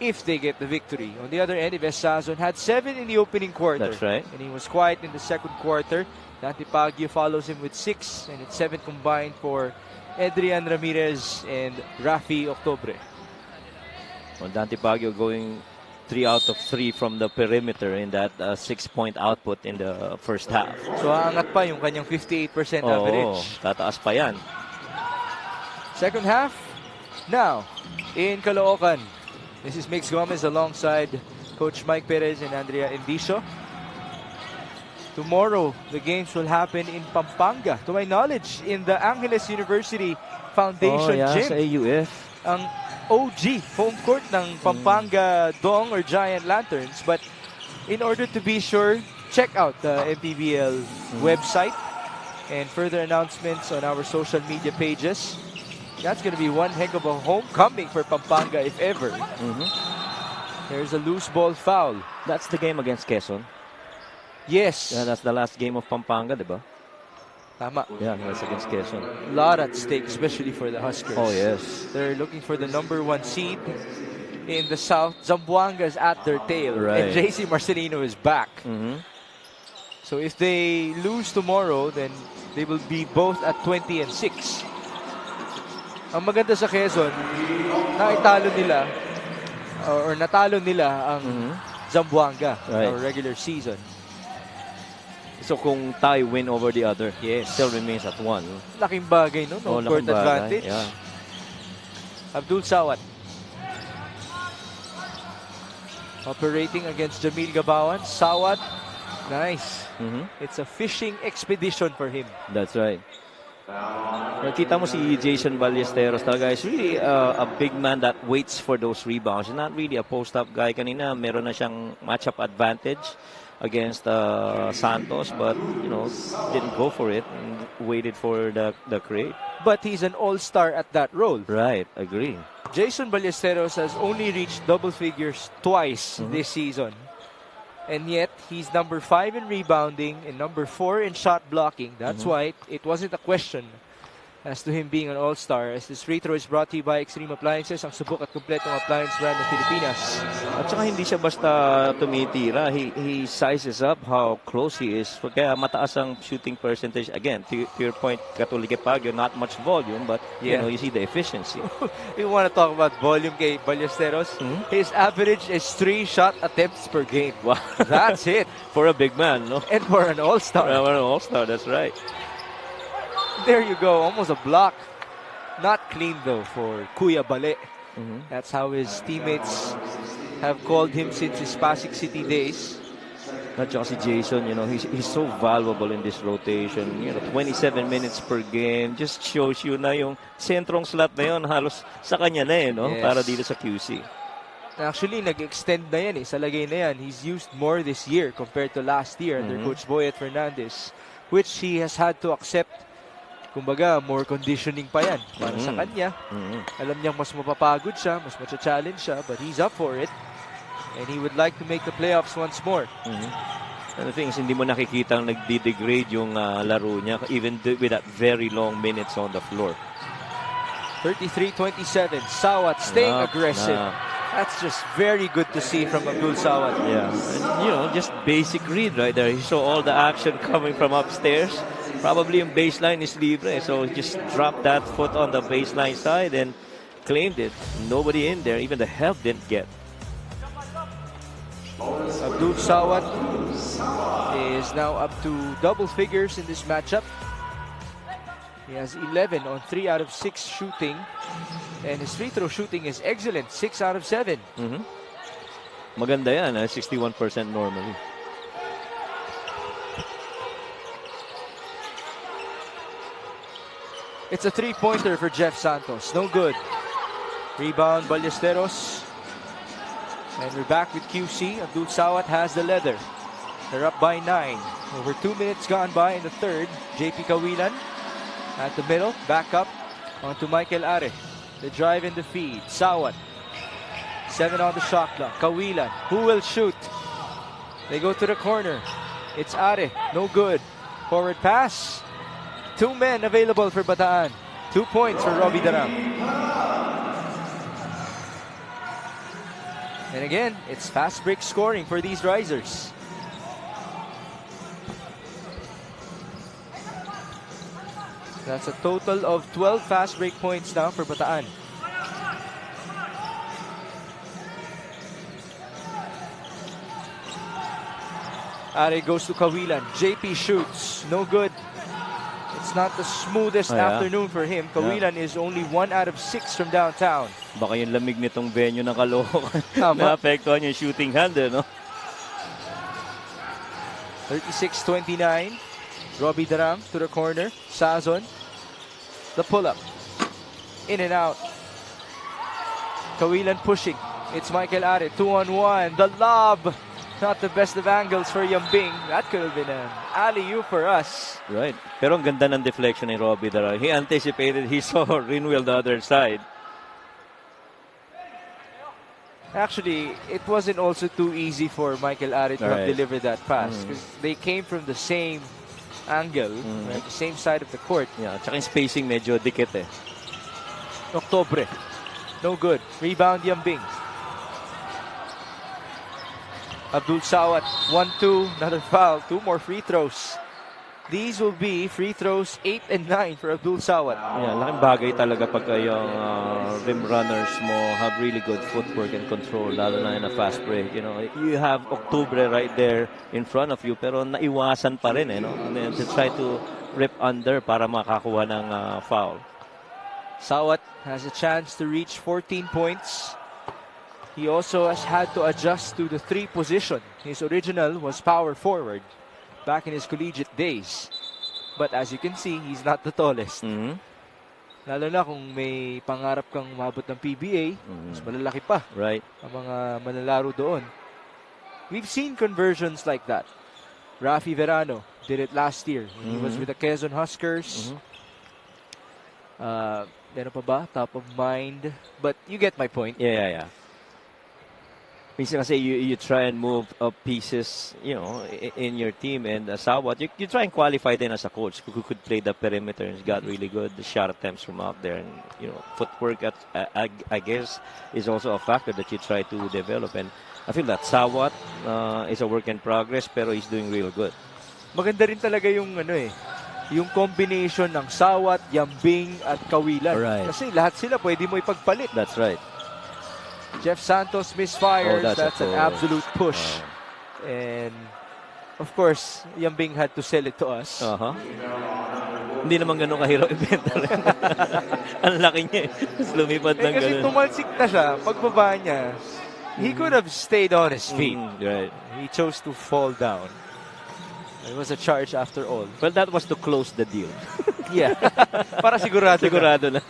if they get the victory. On the other end, Ives Sazon had 7 in the opening quarter. That's right. And he was quiet in the second quarter. Dante Baguio follows him with 6, and it's 7 combined for Adrian Ramirez and Rafi Octobre. Well, Dante Baguio going 3 out of 3 from the perimeter in that 6-point output in the first half. So aangat pa yung kanyang 58% average. Tataas pa yan. Second half, now in Caloocan. This is Mix Gomez alongside Coach Mike Perez and Andrea Indicio. Tomorrow, the games will happen in Pampanga. To my knowledge, in the Angeles University Foundation Gym. Sa AUF. Ang OG, home court ng Pampanga Dong or Giant Lanterns. But in order to be sure, check out the MPBL website and further announcements on our social media pages. That's going to be one heck of a homecoming for Pampanga if ever. There's a loose ball foul. That's the game against Quezon. Yes. Yeah, that's the last game of Pampanga, diba? Tama. Yeah, that's against Quezon. A lot at stake, especially for the Huskers. Oh, yes. They're looking for the number 1 seed in the South. Zamboanga's at their tail. Right. And JC Marcelino is back. So if they lose tomorrow, then they will be both at 20 and 6. Ang maganda sa Quezon, naitalo nila or natalo nila ang Zamboanga Right. our regular season. So kung tie win over the other, Yes. still remains at 1. Laking bagay, no? No court laking bagay. advantage. Yeah. Abdul Sawat. Operating against Jamil Gabawan. Sawat. Nice. It's a fishing expedition for him. That's right. Nakita mo si Jason Ballesteros talaga is really a big man that waits for those rebounds. He's not really a post-up guy. Kanina meron na siyang matchup advantage against Santos, but you know, didn't go for it and waited for the create. But he's an all-star at that role. Right, agree. Jason Ballesteros has only reached double figures twice this season. And yet, he's number 5 in rebounding and number 4 in shot blocking. That's why it wasn't a question as to him being an all-star. As this free throw is brought to you by Extreme Appliances, ang subok at kumpletong appliance brand ng Pilipinas. At saka hindi siya basta tumitira. He sizes up how close he is. Kaya mataas ang shooting percentage. Again, to your point, katulad kay Baguio, not much volume, but you know, you see the efficiency. You want to talk about volume kay Ballesteros? His average is 3 shot attempts per game. Wow. That's it. For a big man, no? And for an all-star. For an all-star, that's right. There you go, almost a block. Not clean though for Kuya Bale. That's how his teammates have called him since his Pasig City days. At saka si Jason, you know, he's so valuable in this rotation. You know, 27 minutes per game just shows you na yung sentrong slot na yun halos sa kanya na eh, no? Yes. Para dito sa QC. Actually, nag-extend na yan eh. Sa lagay na yan, he's used more this year compared to last year under Coach Boyet Fernandez, which he has had to accept. Kumbaga, more conditioning pa yan para sa kanya. Alam niyang mas mapapagod siya, mas macha-challenge siya, but he's up for it. And he would like to make the playoffs once more. And the thing is, hindi mo nakikita ang nagde-degrade yung laro niya, even with that very long minutes on the floor. 33-27. Sawat staying aggressive. That's just very good to see from Abdul Sawat. Yeah, and, just basic read right there. He saw all the action coming from upstairs. Probably yung baseline is libre, so just dropped that foot on the baseline side and claimed it. Nobody in there, even the help didn't get. Abdul Sawat is now up to double figures in this matchup. He has 11 on 3 out of 6 shooting. And his free throw shooting is excellent, 6 out of 7. Maganda yan, 61% normally. It's a three-pointer for Jeff Santos. No good. Rebound, Ballesteros. And we're back with QC. Abdul Sawat has the leather. They're up by 9. Over 2 minutes gone by in the third. JP Kawilan at the middle. Back up onto Michael Are. The drive and the feed. Sawat. 7 on the shot clock. Kawilan. Who will shoot? They go to the corner. It's Are. No good. Forward pass. 2 men available for Bataan. 2 points for Robbie Darang. And again, it's fast break scoring for these risers. That's a total of 12 fast break points now for Bataan. Are goes to Kawilan. JP shoots. No good. It's not the smoothest afternoon for him. Kawilan is only 1 out of 6 from downtown. Baka yung lamig nitong venue ng Caloocan na-apektuhan yung shooting hand, no? 36-29. Robbie Darang to the corner. Sazon. The pull-up. In and out. Kawilan pushing. It's Michael Are. 2-on-1. The lob. Not the best of angles for Yambing. That could have been an alley-oop for us. Right. Pero ang ganda ng deflection ni Robbie Darang. He anticipated. He saw Rinwell the other side. Actually, it wasn't also too easy for Michael Are to have delivered that pass because they came from the same angle, right? The same side of the court. Yeah, tsaka yung spacing medyo dikit eh. Octobre. No good. Rebound Yambing. Abdul Sawat. 1-2. Another foul. 2 more free throws. These will be free throws 8 and 9 for Abdul Sawat. Yeah, laking bagay talaga pagka yung rim runners mo have really good footwork and control, lalo na in a fast break. You have Octubre right there in front of you, pero naiwasan pa rin, And then to try to rip under para makakuha ng foul. Sawat has a chance to reach 14 points. He also has had to adjust to the 3 position. His original was power forward back in his collegiate days. But as you can see, he's not the tallest. Lalo na kung may pangarap kang umabot ng PBA, mas malalaki pa ang mga manlalaro doon. We've seen conversions like that. Rafi Verano did it last year when he was with the Quezon Huskers. Meron pa ba? Top of mind. But you get my point. Yeah. Minsan kasi you try and move up pieces, in your team, and Sawat, you try and qualify then as a coach who could play the perimeter and got really good the shot attempts from out there, and footwork I guess is also a factor that you try to develop, and I feel that Sawat is a work in progress pero he's doing real good. Maganda rin talaga yung yung combination ng Sawat, Yambing at Kawilan. Right. Kasi lahat sila pwede mo ipagpalit. That's right. Jeff Santos misfires. That's an absolute push. And of course, Yambing had to sell it to us. Hindi naman ganun kahirap ibenta rin. Ang laki niya eh. Tapos lumipad ng kasi ganun. tumalsik na siya. Pagbaba niya, he could have stayed on his feet. Right. He chose to fall down. It was a charge after all. Well, that was to close the deal. Yeah. Para sigurado. Sigurado na.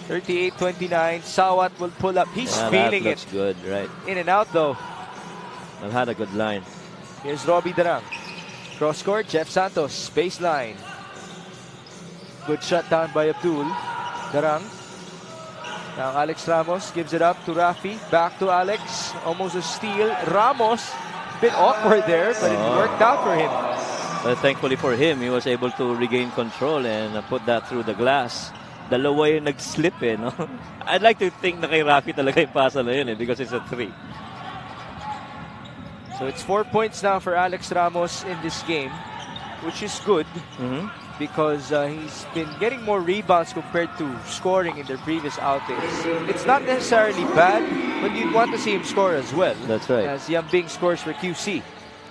38-29. Sawat will pull up. He's feeling that looks it. good, right? In and out though. I've had a good line. Here's Robbie Darang. Cross court, Jeff Santos. Baseline. Good shot down by Abdul. Darang. Now Alex Ramos gives it up to Rafi. Back to Alex. Almost a steal. Ramos bit awkward there, but it worked out for him. But thankfully for him, he was able to regain control and put that through the glass. Dalawa yung nag-slip no? I'd like to think na kay Rafi talaga yung pasa na yun because it's a 3. So it's 4 points now for Alex Ramos in this game, which is good because he's been getting more rebounds compared to scoring in their previous outings. It's not necessarily bad, but you'd want to see him score as well. That's right. As Yambing scores for QC.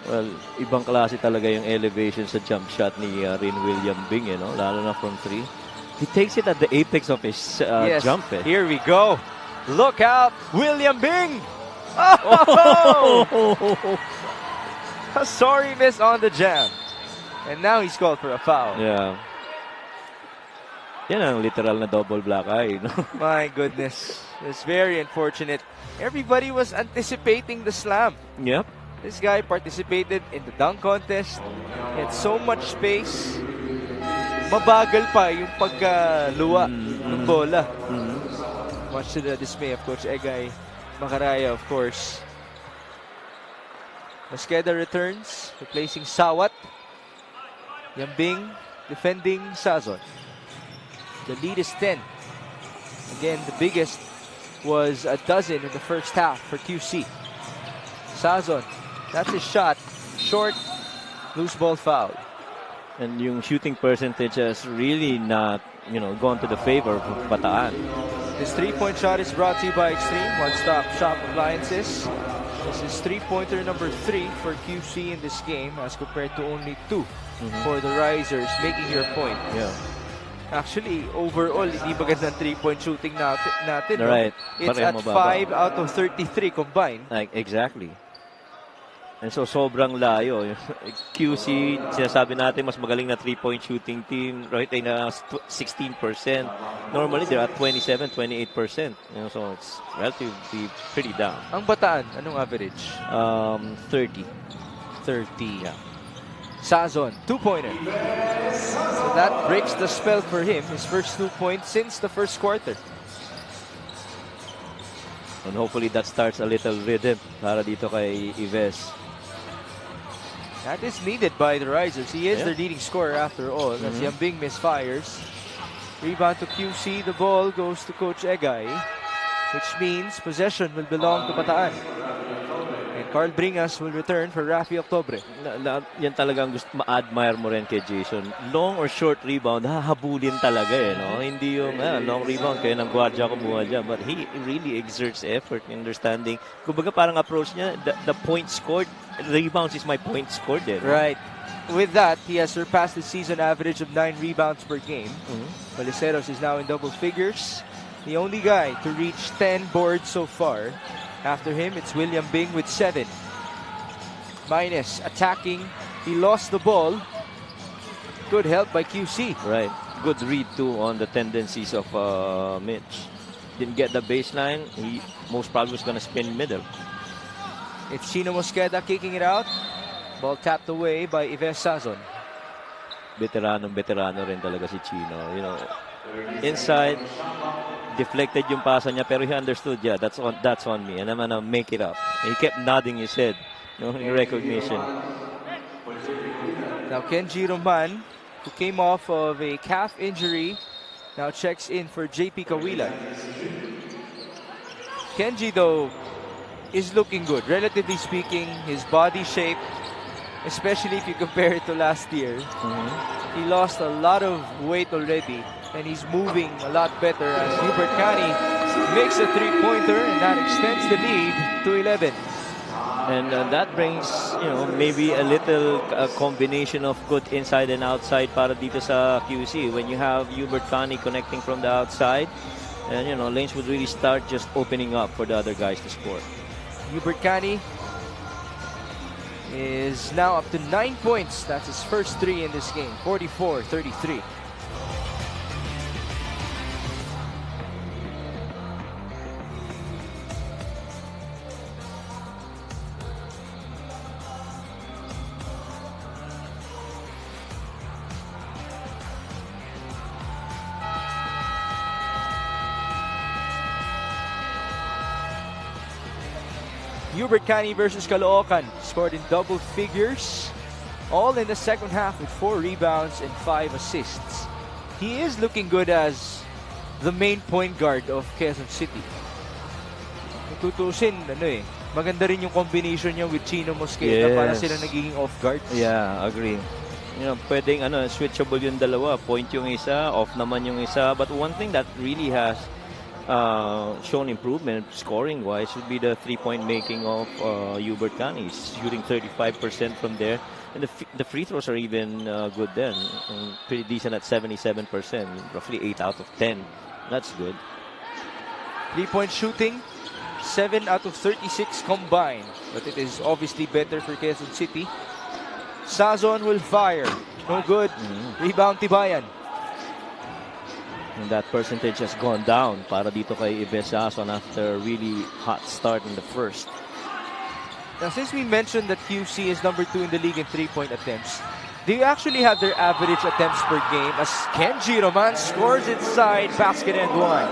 Well, ibang klase talaga yung elevation sa jump shot ni Rin William Bing, lalo na from 3. He takes it at the apex of his jump. Here we go. Look out, William Bing! Oh! A sorry miss on the jam. And now he's called for a foul. Yeah. Yan ang literal na double black eye. My goodness. It's very unfortunate. Everybody was anticipating the slam. Yep. This guy participated in the dunk contest. He had so much space. Mabagal pa yung pagkaluwa ng bola. Much to the dismay of Coach Egay Macaraya, of course. Mosqueda returns, replacing Sawat. Yambing defending Sazon. The lead is 10. Again, the biggest was a dozen in the first half for QC. Sazon, that's his shot. Short, loose ball foul. And yung shooting percentage has really not, gone to the favor of Bataan. This three-point shot is brought to you by Extreme One-Stop Shop Appliances. This is three-pointer number 3 for QC in this game as compared to only 2 for the Risers, making your point. Yeah. Actually, overall, hindi magandang three-point shooting natin. Right. It's at 5 out of 33 combined. Exactly. And so, sobrang layo. QC, sinasabi natin, mas magaling na 3-point shooting team. Right, ay na 16%. Normally, they're at 27, 28%. So, it's relatively pretty down. Ang Bataan, anong average? 30. 30. Yeah. Sazon, 2-pointer. So that breaks the spell for him. His first 2 points since the first quarter. And hopefully that starts a little rhythm para dito kay Ives. That is needed by the Risers. He is their leading scorer after all. As Yambing misfires. Rebound to QC. The ball goes to Coach Egay, which means possession will belong to Bataan. And Carl Bringas will return for Rafi Octobre. Yan talagang gusto ma-admire mo rin kay Jason. Long or short rebound, hahabulin talaga Hindi yung long rebound, kaya ng gwardiya kumuha dyan. But he really exerts effort in understanding. Kumbaga parang approach niya, the point scored, rebounds is my point scored Right. With that, he has surpassed the season average of 9 rebounds per game. Baliceros is now in double figures. The only guy to reach 10 boards so far. After him, it's William Bing with 7. Minus attacking. He lost the ball. Good help by QC. Right. Good read too on the tendencies of Mitch. Didn't get the baseline. He most probably was going to spin middle. It's Chino Mosqueda kicking it out. Ball tapped away by Ives Sazon. Veterano rin talaga si Chino. Inside, deflected yung pasa niya, pero he understood, that's on me, and I'm gonna make it up. And he kept nodding his head, in recognition. Now Kenji Roman, who came off of a calf injury, now checks in for JP Kawilan. Kenji, though, is looking good. Relatively speaking, his body shape, especially if you compare it to last year, he lost a lot of weight already, and he's moving a lot better as Hubert Cani makes a three-pointer, and that extends the lead to 11. And that brings, maybe a little combination of good inside and outside para dito sa QC. When you have Hubert Cani connecting from the outside, and, lanes would really start just opening up for the other guys to score. Hubert Cani is now up to 9 points. That's his first 3 in this game. 44-33. Hubert Cani versus Caloocan scored in double figures, all in the second half with 4 rebounds and 5 assists. He is looking good as the main point guard of Quezon City. Tutusin, maganda rin yung combination niya with Chino Mosqueda para sila nagiging off guards. Yeah, agree. Pwedeng switchable yung dalawa. Point yung isa, off naman yung isa. But one thing that really has shown improvement scoring-wise would be the three-point making of Hubert Cani. He's shooting 35% from there. And the free throws are even good then. Pretty decent at 77%. Roughly 8 out of 10. That's good. 3-point shooting, 7 out of 36 combined. But it is obviously better for Quezon City. Sazon will fire. No good. Rebound Tibayan. And that percentage has gone down para dito kay Ives Sazon after a really hot start in the first. Now, since we mentioned that QC is number 2 in the league in 3-point attempts, do you actually have their average attempts per game as Kenji Roman scores inside basket and one?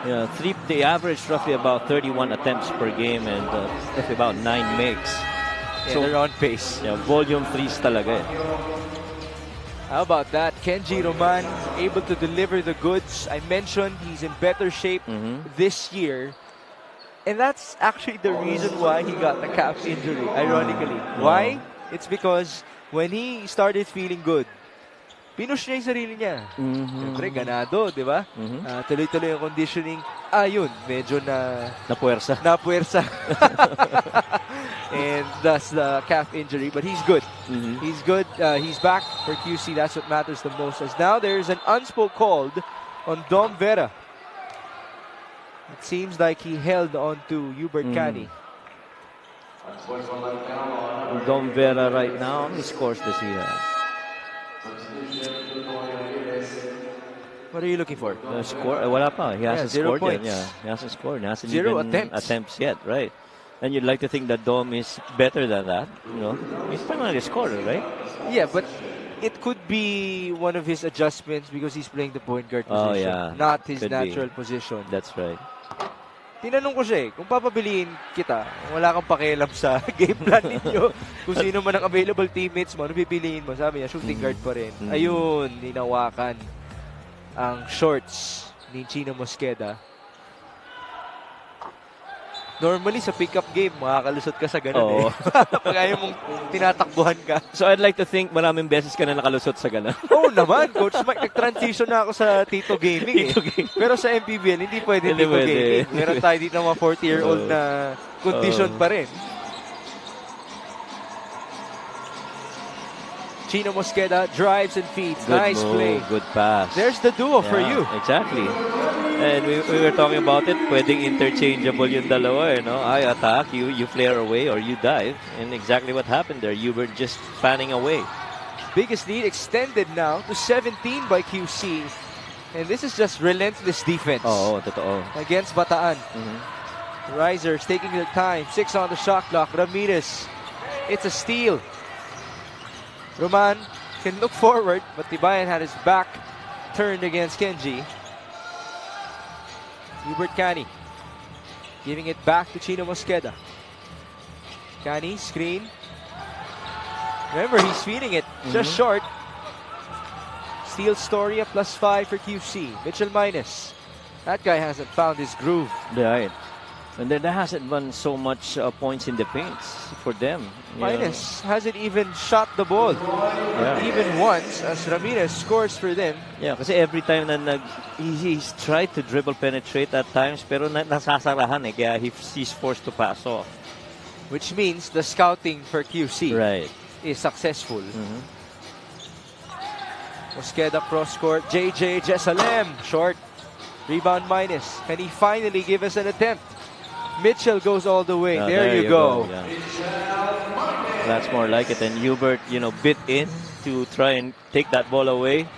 Yeah, they average roughly about 31 attempts per game and roughly about 9 makes. Yeah, so they're on pace. Yeah, volume 3s talaga. How about that? Kenji Roman able to deliver the goods. I mentioned he's in better shape this year. And that's actually the reason why he got the calf injury, ironically. Why? It's because when he started feeling good, pinush niya yung sarili niya. Siyempre, ganado, di ba? Tuloy-tuloy yung conditioning. Yun, medyo napuwersa. And thus the calf injury. But he's good. He's good. He's back for QC. That's what matters the most. As now there's an unspoke called on Dom Vera. It seems like he held on to Hubert Cani. Dom Vera right now, how many scores does he have? What are you looking for? Score? Wala pa. He hasn't 0 scored points. yet. Yeah, he hasn't scored. He hasn't 0 even attempts yet, right? And you'd like to think that Dom is better than that. He's primarily a scorer, right? Yeah, but it could be one of his adjustments because he's playing the point guard position, not his natural position. That's right. Tinanong ko siya kung papabiliin kita, wala kang pakialam sa game plan ninyo. Kung sino man ang available teammates mo, ano pipiliin mo? Sabi niya, shooting guard pa rin. Ayun, ninawakan ang shorts ni Chino Mosqueda. Normally, sa pick-up game, makakalusot ka sa ganun Pag ayaw mong tinatakbuhan ka. So, I'd like to think maraming beses ka na nakalusot sa ganun. Oo naman, Coach Mike. Nag-transition na ako sa Tito Gaming Pero sa MPBL, hindi pwede Tito Gaming. Meron tayo dito mga 40-year-old na condition pa rin. Chino Mosqueda drives and feeds. Good nice move, play. Good pass. There's the duo for you. Exactly. And we were talking about it. Pwedeng interchangeable yung dalawa. I attack, you flare away, or you dive. And exactly what happened there. You were just fanning away. Biggest lead extended now to 17 by QC. And this is just relentless defense. Totoo. Against Bataan. Risers taking their time. 6 on the shot clock. Ramirez. It's a steal. Roman can look forward, but Tibayan had his back turned against Kenji. Hubert Cani giving it back to Chino Mosqueda. Cani, screen. Remember, he's feeding it. Just short. Steal Storia +5 for QC. Mitchell minus. That guy hasn't found his groove. Right. And there hasn't been so much points in the paints for them. Minus hasn't even shot the ball. Even once, as Ramirez scores for them. Yeah, kasi every time na he's tried to dribble penetrate at times, pero nasasarahan kaya he's forced to pass off. Which means the scouting for QC is successful. Mosqueda cross court. JJ Jesalem, short. Rebound minus. Can he finally give us an attempt? Mitchell goes all the way. There you go. Yeah. That's more like it. And Hubert, bit in to try and take that ball away.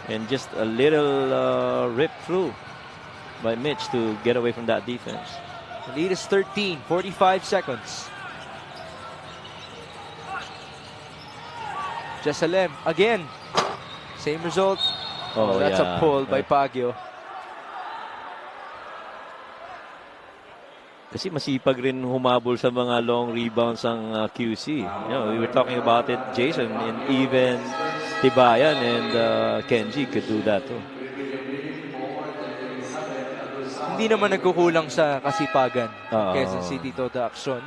And just a little rip through by Mitch to get away from that defense. The lead is 13, 45 seconds. Jesalem again. Same result. That's a pull by Baguio. Kasi masipag rin humabol sa mga long rebounds ang QC. We were talking about it, Jason, and even Tibayan and Kenji could do that too. Hindi naman nagkukulang sa kasipagan Quezon City to the action.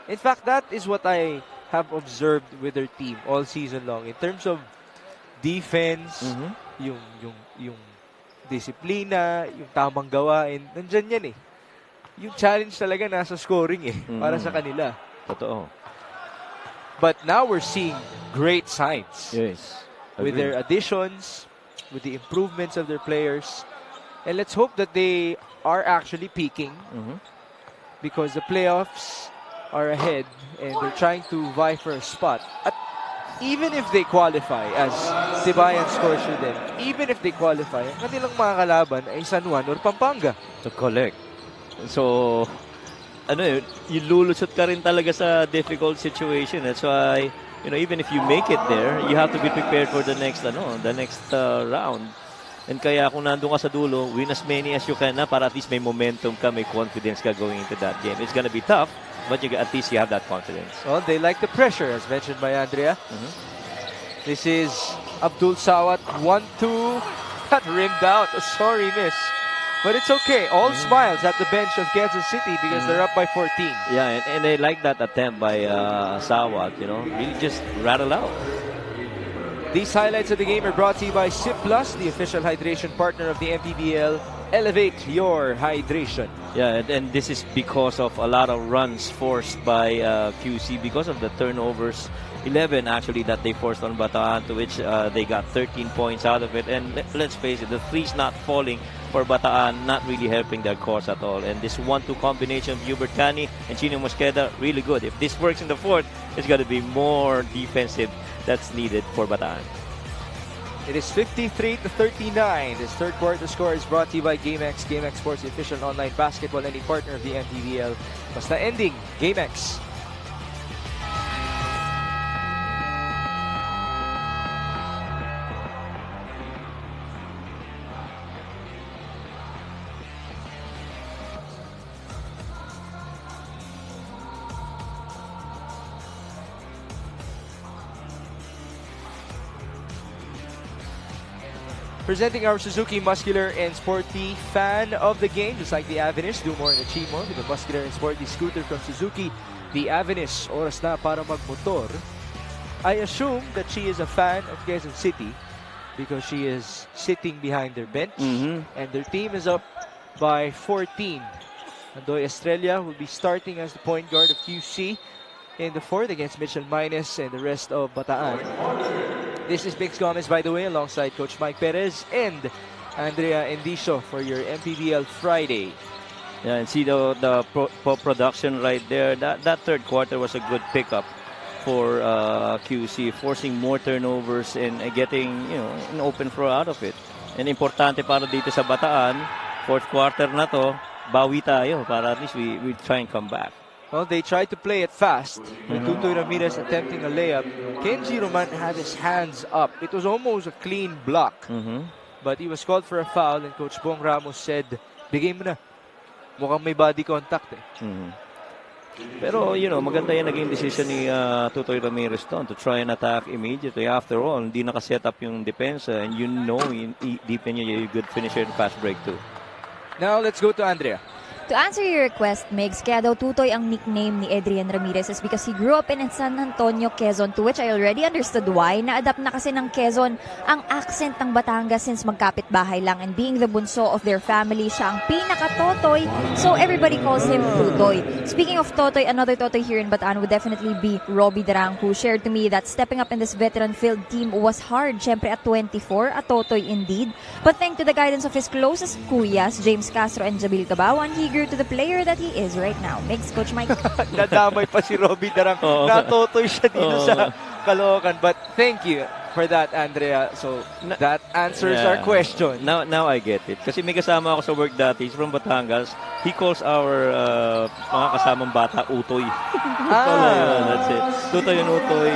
In fact, that is what I have observed with their team all season long in terms of defense, yung disiplina, yung tamang gawain, nandyan yan eh. Yung challenge talaga nasa scoring eh, para sa kanila. Totoo. But now we're seeing great signs. Yes. With their additions, with the improvements of their players. And let's hope that they are actually peaking because the playoffs are ahead and they're trying to vie for a spot. At even if they qualify, as Tibayan scores for them, even if they qualify, ang kanilang mga kalaban ay San Juan or Pampanga. To collect. So, ilululusot ka rin talaga sa difficult situation. That's why, even if you make it there, you have to be prepared for the next round. And kaya kung nandun ka sa dulo, win as many as you can na para at least may momentum ka, may confidence ka going into that game. It's gonna be tough, but at least you have that confidence. Well, they like the pressure, as mentioned by Andrea. This is Abdul Sawat, 1-2. That rimmed out. A sorry miss. But it's okay. All smiles at the bench of Quezon City because they're up by 14. Yeah, and I like that attempt by Sawat, really just rattle out. These highlights of the game are brought to you by SIP Plus, the official hydration partner of the MPBL. Elevate your hydration. Yeah, and this is because of a lot of runs forced by QC because of the turnovers. 11 actually that they forced on Bataan, to which they got 13 points out of it. And let's face it, the threes not falling for Bataan, not really helping their cause at all. And this 1-2 combination of Hubert Cani and Chino Mosqueda, really good. If this works in the fourth, it's got to be more defensive that's needed for Bataan. It is 53-39. This third quarter score is brought to you by GameX. GameX Sports, the official online basketball lending partner of the MPBL. Basta ending, GameX. Presenting our Suzuki Muscular and Sporty fan of the game, just like the Avenus, do more and achieve more with the Muscular and Sporty scooter from Suzuki. The Avenus, oras na para magmotor. I assume that she is a fan of Quezon City because she is sitting behind their bench and their team is up by 14. Andoy Estrella will be starting as the point guard of QC in the fourth against Mitchell Minus and the rest of Bataan. This is Bix Gomez, by the way, alongside Coach Mike Perez and Andrea Endicio for your MPBL Friday. Yeah, and see the production right there. That third quarter was a good pickup for QC, forcing more turnovers and getting an open throw out of it. And importante para dito sa Bataan, fourth quarter na to, bawi tayo para at least we try and come back. Well, they tried to play it fast. With Tutoy Ramirez attempting a layup. Kenji Roman had his hands up. It was almost a clean block. But he was called for a foul and Coach Bong Ramos said, bigay mo na. Mukhang may body contact eh. Pero, maganda yung naging decision ni Tutoy Ramirez to try and attack immediately. After all, hindi nakaset up yung depensa and deep in you, you're a good finisher and fast break too. Now, let's go to Andrea. To answer your request, Megs, kaya daw Tutoy ang nickname ni Adrian Ramirez is because he grew up in San Antonio, Quezon, to which I already understood why. Na-adapt na kasi ng Quezon ang accent ng Batangas since magkapit-bahay lang. And being the bunso of their family, siya ang pinaka-Totoy. So everybody calls him Tutoy. Speaking of Totoy, another Totoy here in Bataan would definitely be Robbie Darang, who shared to me that stepping up in this veteran-filled team was hard. Siyempre at 24, a Totoy indeed. But thanks to the guidance of his closest kuyas, James Castro and Jabil Cabawan, he grew to the player that he is right now. Makes Coach Mike. Nadamay pa si Robbie Darang. Natotoy siya dito sa Caloocan. But thank you for that, Andrea. So that answers our question. Now I get it. Kasi may kasama ako sa work dati. He's from Batangas. He calls our mga kasamang bata Utoy. That's it. Tutoy and Utoy.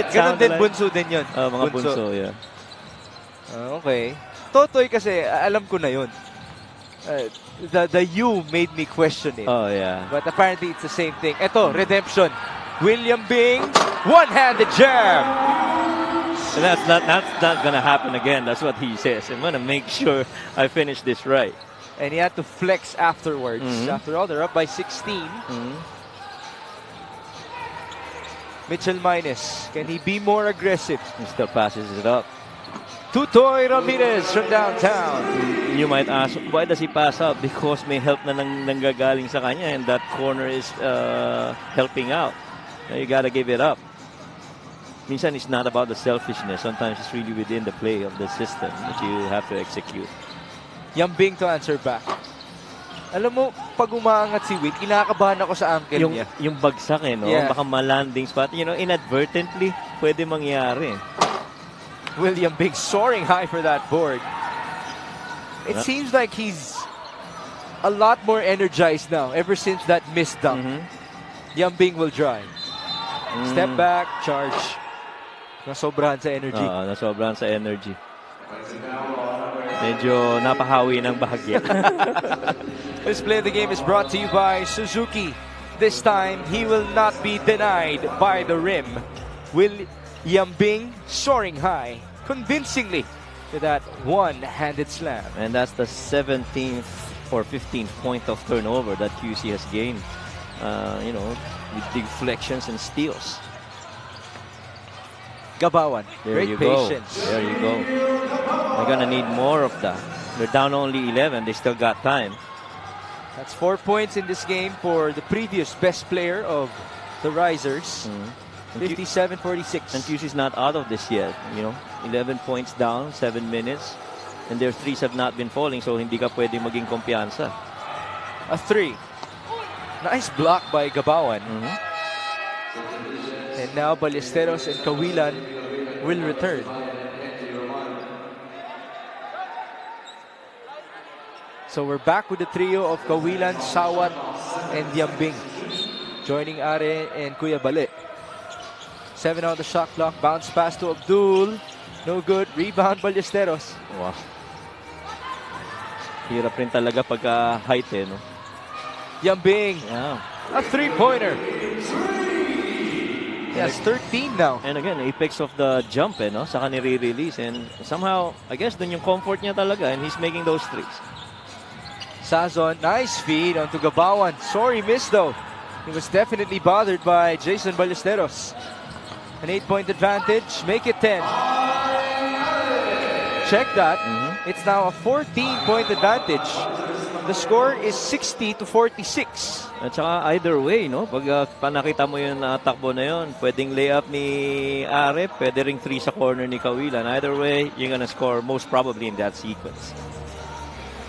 Ganun din, bunso din yun. Mga bunso, yeah. Okay. Totoy kasi, alam ko na yun. The U made me question it. Oh, yeah. But apparently it's the same thing. Eto, redemption. William Bing, one-handed jab. And that's not gonna happen again. That's what he says. I'm gonna make sure I finish this right. And he had to flex afterwards. After all, they're up by 16. Mitchell Minus, can he be more aggressive? He still passes it up. Tutoy Ramirez from downtown. You might ask, why does he pass up? Because may help na nanggagaling sa kanya and that corner is helping out. You gotta give it up. Minsan it's not about the selfishness. Sometimes it's really within the play of the system that you have to execute. Yambing to answer back. Alam mo, pag umaangat si Witt, kinakabahan ako sa ankle niya. Yung bagsak no? Yeah. Baka malanding spot. Inadvertently, pwede mangyari. William Bing soaring high for that board. It seems like he's a lot more energized now ever since that missed dunk. Yambing will drive. Step back, charge. Nasobrahan sa energy. Nasobrahan sa energy. Medyo napahawi ng bahagya. This play of the game is brought to you by Suzuki. This time, he will not be denied by the rim. William Bing soaring high, convincingly, with that one-handed slam. And that's the 17th or 15th point of turnover that QC has gained. With deflections and steals. Gabawan, great patience. There you go. They're gonna need more of that. They're down only 11. They still got time. That's 4 points in this game for the previous best player of the Risers. 57-46. And QC's not out of this yet. 11 points down, 7 minutes. And their threes have not been falling, so hindi ka pwede maging kumpiyansa. A three. Nice block by Gabawan. And now Ballesteros and Kawilan will return. So we're back with the trio of Kawilan, Sawat, and Yambing. Joining Are and Kuya Bale. 7 on the shot clock. Bounce pass to Abdul. No good. Rebound Ballesteros. Wow. Hirap rin talaga pagka height no? Yambing. Yeah. A three-pointer. Yes, 13 now. And again, apex of the jump no? Saka nire-release. And somehow, I guess, dun yung comfort niya talaga. And he's making those threes. Sazon, nice feed onto Gabawan. Sorry miss though. He was definitely bothered by Jason Ballesteros. An 8-point advantage. Make it 10. Check that. It's now a 14-point advantage. The score is 60-46. At saka either way, no? Pag panakita mo yung takbo na yun, pwedeng layup ni Are, pwede ring 3 sa corner ni Kawilan. Either way, you're gonna score most probably in that sequence.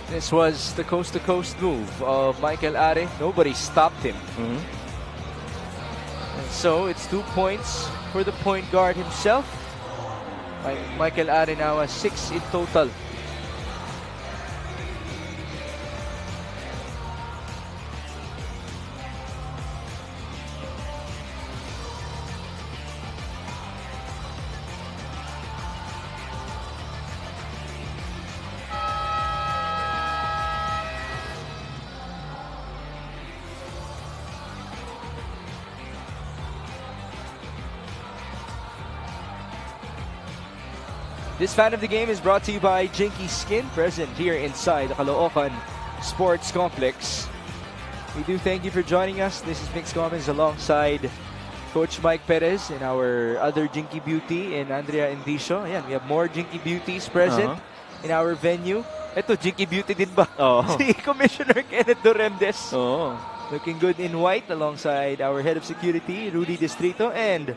This was the coast-to-coast move of Michael Are. Nobody stopped him. And so it's 2 points for the point guard himself. Michael Are now has 6 in total. This fan of the game is brought to you by Jinky Skin, present here inside the Caloocan Sports Complex. We do thank you for joining us. This is Mix Comments alongside Coach Mike Perez and our other Jinky Beauty and Andrea Indicio. Ayan, we have more Jinky Beauties present in our venue. Ito, Jinky Beauty din ba? Si Commissioner Kenneth Doremdes. Looking good in white alongside our head of security, Rudy Distrito, and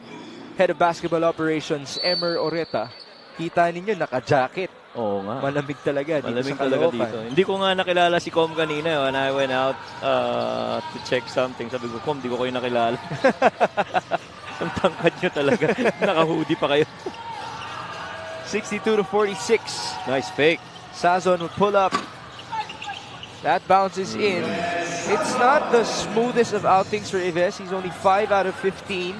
head of basketball operations, Emer Oreta. Kita ninyo, naka-jacket. Oo nga. Malamig talaga dito Malamig sa talaga Caloocan. dito. Hindi ko nga nakilala si Com kanina when I went out to check something. Sabi ko, Com, di ko kayo nakilala. Ang tangkad nyo talaga. Naka-hoodie pa kayo. 62-46. Nice fake. Sazon would pull up. That bounces in. It's not the smoothest of outings for Ives. He's only 5 out of 15.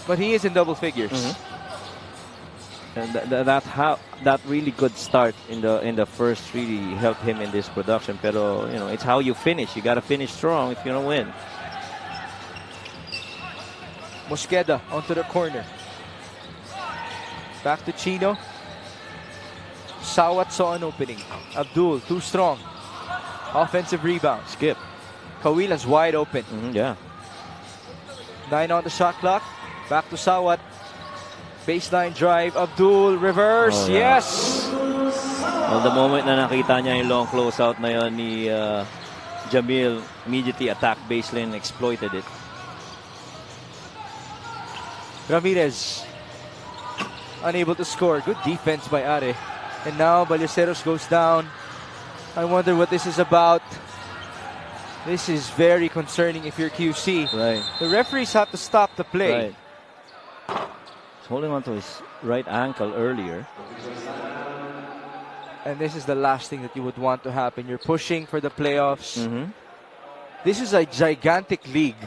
But he is in double figures. And that really good start in the first really helped him in this production. Pero you know, it's how you finish. You got to finish strong if you're gonna win. Mosqueda onto the corner. Back to Chino. Sawat saw an opening. Abdul, too strong. Offensive rebound. Skip. Kawila's wide open. Yeah. 9 on the shot clock. Back to Sawat. Baseline drive. Abdul, reverse. Oh, yeah. Yes! Well, the moment na nakita niya yung long closeout na yun ni Jamil, immediately attacked baseline, exploited it. Ramirez. Unable to score. Good defense by Are. And now Ballesteros goes down. I wonder what this is about. This is very concerning if you're QC. Right. The referees have to stop the play. Right. He's holding on to his right ankle earlier. And this is the last thing that you would want to happen. You're pushing for the playoffs. This is a gigantic league.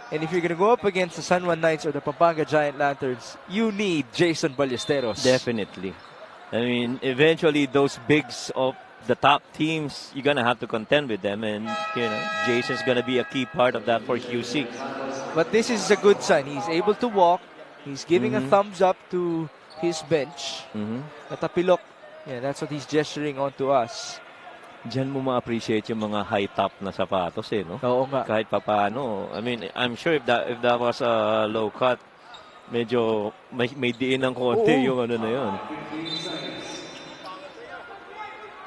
And if you're going to go up against the San Juan Knights or the Pampanga Giant Lanterns, you need Jason Ballesteros. Definitely. I mean, eventually those bigs of the top teams, you're going to have to contend with them. And, you know, Jason's going to be a key part of that for QC. But this is a good sign. He's able to walk. He's giving a thumbs up to his bench. Natapilok. Yeah, that's what he's gesturing on to us. Diyan mo ma-appreciate yung mga high top na sapatos eh, no? Oo nga. Kahit papaano. I mean, I'm sure if that was a low cut, medyo may diin ng konti yung ano na yun.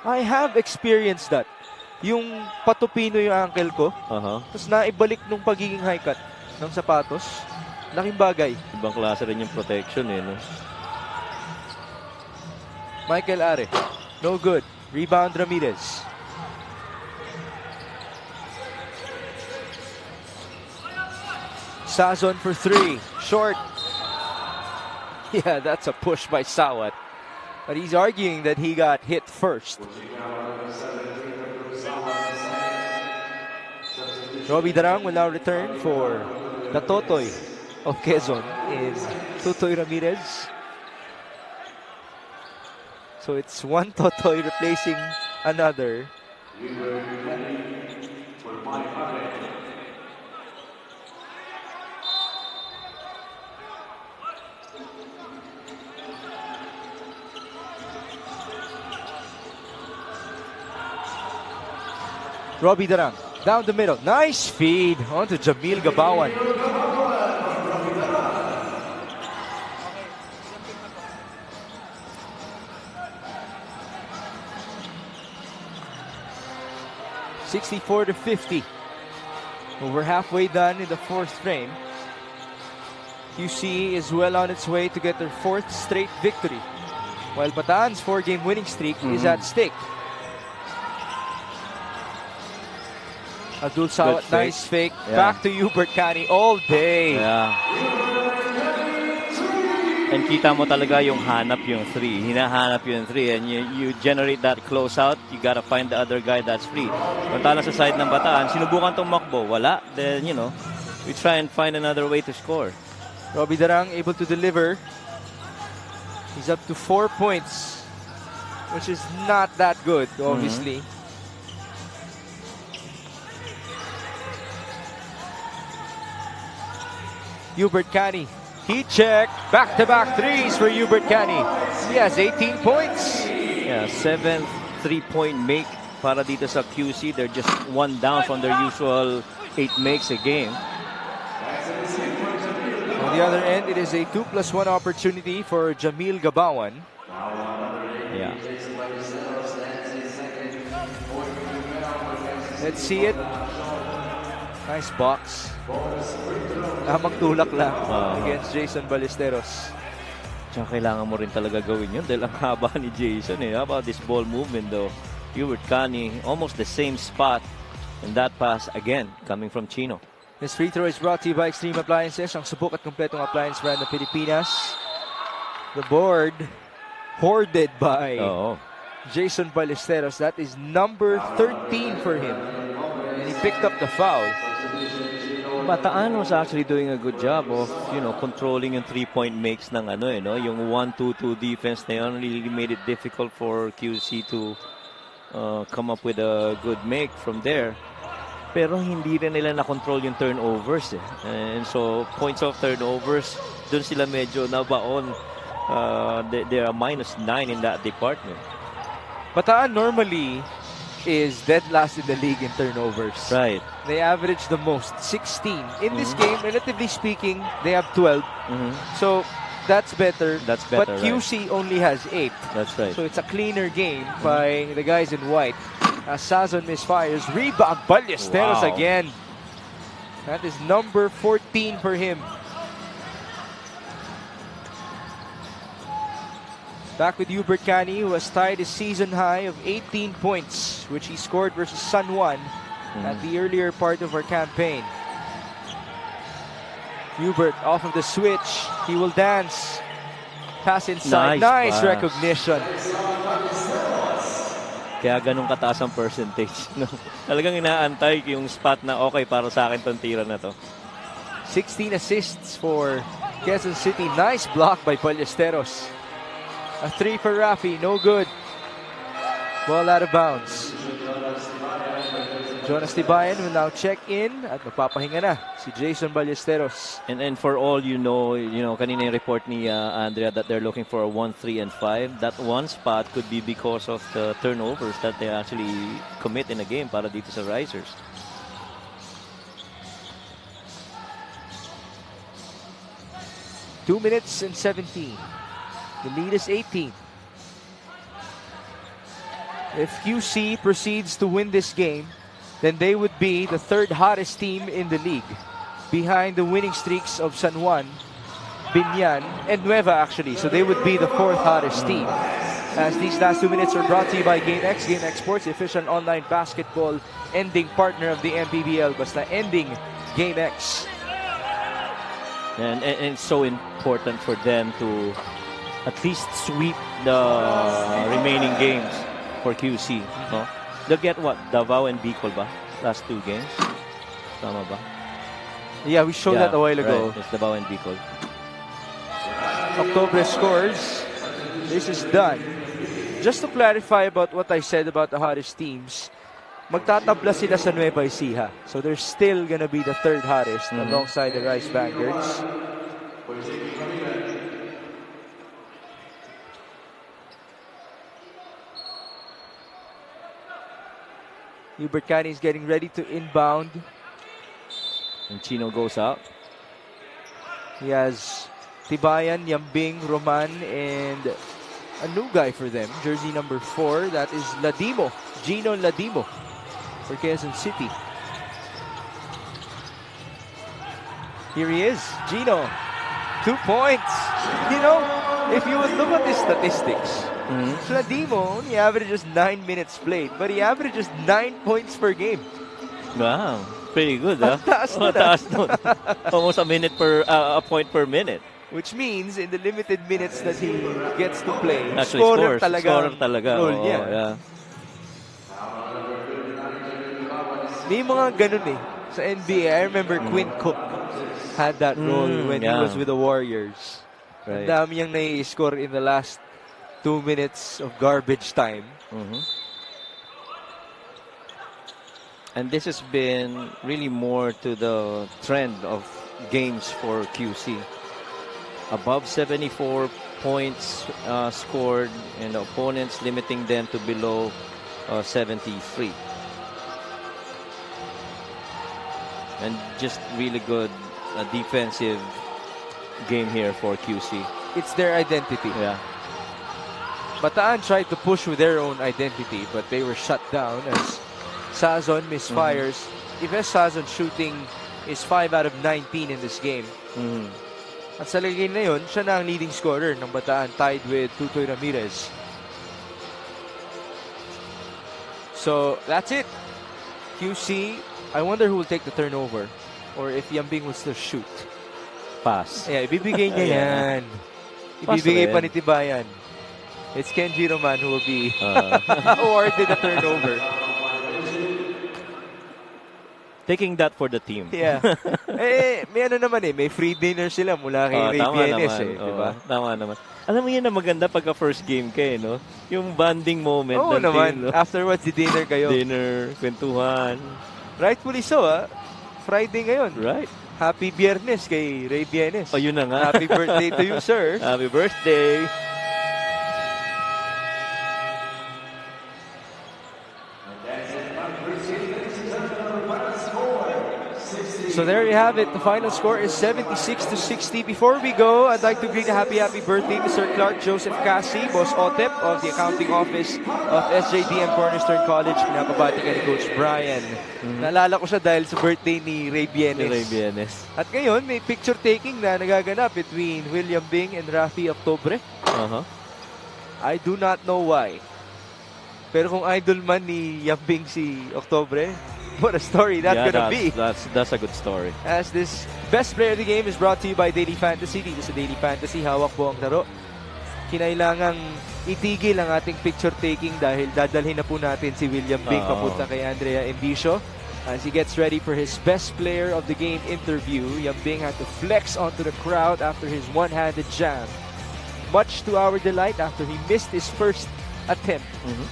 I have experienced that. Yung patupino yung ankle ko. Tapos naibalik nung pagiging high cut ng sapatos. Laking bagay. Ibang klase rin yung protection eh, no? Michael Are. No good. Rebound Ramirez. Sazon for 3. Short. Yeah, that's a push by Sawat. But he's arguing that he got hit first. Robbie Darang will now return for the Totoy of Quezon in Totoy Ramirez. So it's one Totoy replacing another. Robbie Darang down the middle. Nice feed onto Jamil Gabawan. (64-50). We're halfway done in the fourth frame. QC is well on its way to get their fourth straight victory, while Bataan's 4-game winning streak is at stake. Abdul Sawat, nice fake. Yeah. Back to Hubert Cani all day. Yeah. And kita mo talaga yung hanap yung 3. Hinahanap yung 3. And you generate that closeout, you gotta find the other guy that's free. Pantala sa side ng Bataan, sinubukan tong makbo. Wala. Then, you know, we try and find another way to score. Robbie Darang able to deliver. He's up to 4 points, which is not that good, obviously. Hubert Cani. Heat check. Back-to-back threes for Hubert Cani. He has 18 points. Yeah, 7th 3-point make para dito sa QC. They're just one down from their usual 8 makes a game. On the other end, it is a 2+1 opportunity for Jamil Gabawan. Yeah. Let's see it. Nice box. Tamang tulak lang against Jason Ballesteros. Tsaka kailangan mo rin talaga gawin yun dahil ang haba ni Jason eh. How about this ball movement though? Hubert Cani, almost the same spot. And that pass again coming from Chino. This free throw is brought to you by Extreme Appliances, ang subok at kompletong appliance brand ng Pilipinas. The board hoarded by Jason Ballesteros. That is number 13 for him. And he picked up the foul. Bataan was actually doing a good job of, controlling yung 3-point makes ng yung 1-2-2 defense na yun really made it difficult for QC to come up with a good make from there. Pero hindi rin nila na-control yung turnovers eh. And so, points of turnovers, dun sila medyo nabaon. They are -9 in that department. Bataan normally is dead last in the league in turnovers. Right. They average the most, 16. In this game, relatively speaking, they have 12. So, that's better. That's better, But QC only has 8. That's right. So, it's a cleaner game by the guys in white. As Sazon misfires, rebound, Ballesteros Wow. again. That is number 14 for him. Back with Hubert Cani, who has tied his season high of 18 points, which he scored versus San Juan at the earlier part of our campaign. Hubert off of the switch. He will dance. Pass inside. Nice pass. recognition. Kaya ganun kataas ang percentage. No? Talagang inaantay yung spot na okay para sa akin tong tira na to. 16 assists for Quezon City. Nice block by Ballesteros. A 3 for Rafi, no good. Ball out of bounds. Jonas Tibayan will now check in at magpapahinga na si Jason Ballesteros. And for all you know, kanina yung report ni Andrea that they're looking for a 1, 3, and 5. That one spot could be because of the turnovers that they actually commit in a game para dito sa Risers. Two minutes and 17. The lead is 18. If QC proceeds to win this game, then they would be the third hottest team in the league, behind the winning streaks of San Juan, Binyan, and Nueva actually. So they would be the fourth hottest team. As these last 2 minutes are brought to you by GameX. GameX Sports, the official online basketball ending partner of the MPBL. Basta ending GameX. And it's so important for them to at least sweep the remaining games for QC. No? They'll get what? Davao and Bicol ba? Last 2 games? Tama ba? Yeah, we showed that a while ago. Right. It's Davao and Bicol. October scores. This is done. Just to clarify about what I said about the hottest teams, magtatabla sila sa Nueva Ecija. So they're still gonna be the third hottest alongside the Rice Vanguards. Hubert Cani is getting ready to inbound. And Chino goes out. He has Tibayan, Yambing, Roman, and a new guy for them. Jersey number 4. That is Ladimo. Gino Ladimo for Quezon City. Here he is. Gino. 2 points. You know, if you would look at his statistics, Ladimo only averages 9 minutes played, but he averages 9 points per game. Wow. Pretty good, huh? Taas nun, Taas nun. Almost a point per minute. Which means, in the limited minutes that he gets to play, Actually, scorer scorer talaga. talaga. Role niya. Yeah. May mga ganun eh. Sa NBA, I remember Quinn Cook had that role when he was with the Warriors. Right. Ang dami niyang nai-score in the last 2 minutes of garbage time. And this has been really more to the trend of games for QC. Above 74 points scored, and the opponents limiting them to below 73. And just really good defensive game here for QC. It's their identity. Yeah. Bataan tried to push with their own identity, but they were shut down as Sazon misfires. Yves Sazon shooting is 5 out of 19 in this game. At sa lagay na yun, siya na ang leading scorer ng Bataan, tied with Tutoy Ramirez. So, that's it. QC, I wonder who will take the turnover, or if Yambing will still shoot. Pass. Yeah, ibibigay niya yan. Pass Ibibigay rin. pa ni Tibayan. It's Kenji Roman who will be awarded the turnover. taking that for the team. Yeah. May ano naman may free dinner sila mula kay Ray tama Bienes naman. diba? Tama naman. Alam mo yan na maganda pagka first game ka no? Yung bonding moment Oo ng naman. team. No? Afterwards, di dinner kayo. Dinner, kwentuhan. Rightfully so, Friday ngayon. Right. Happy Biyernes kay Ray Bienes. Yun na nga. Happy birthday to you, sir. Happy birthday. So there you have it. The final score is 76-60. Before we go, I'd like to greet a happy birthday to Sir Clark Joseph Cassie, Boss Otep of the Accounting Office of SJDM Cornerstone College. Pinapabati ka ni Coach Brian. Naalala ko siya dahil sa birthday ni Ray Bienes. At ngayon, may picture taking na nagaganap between William Bing and Rafi Octobre. I do not know why. Pero kung idol man ni Yambing si Octobre, what a story that's gonna be. That's a good story. As this best player of the game is brought to you by Daily Fantasy. Dito sa Daily Fantasy, hawak po ang laro. Kinailangang itigil ang ating picture taking dahil dadalhin na po natin si William Bing papunta kay Andrea Embisio. As he gets ready for his best player of the game interview, Yambing had to flex onto the crowd after his one-handed jam. Much to our delight after he missed his first attempt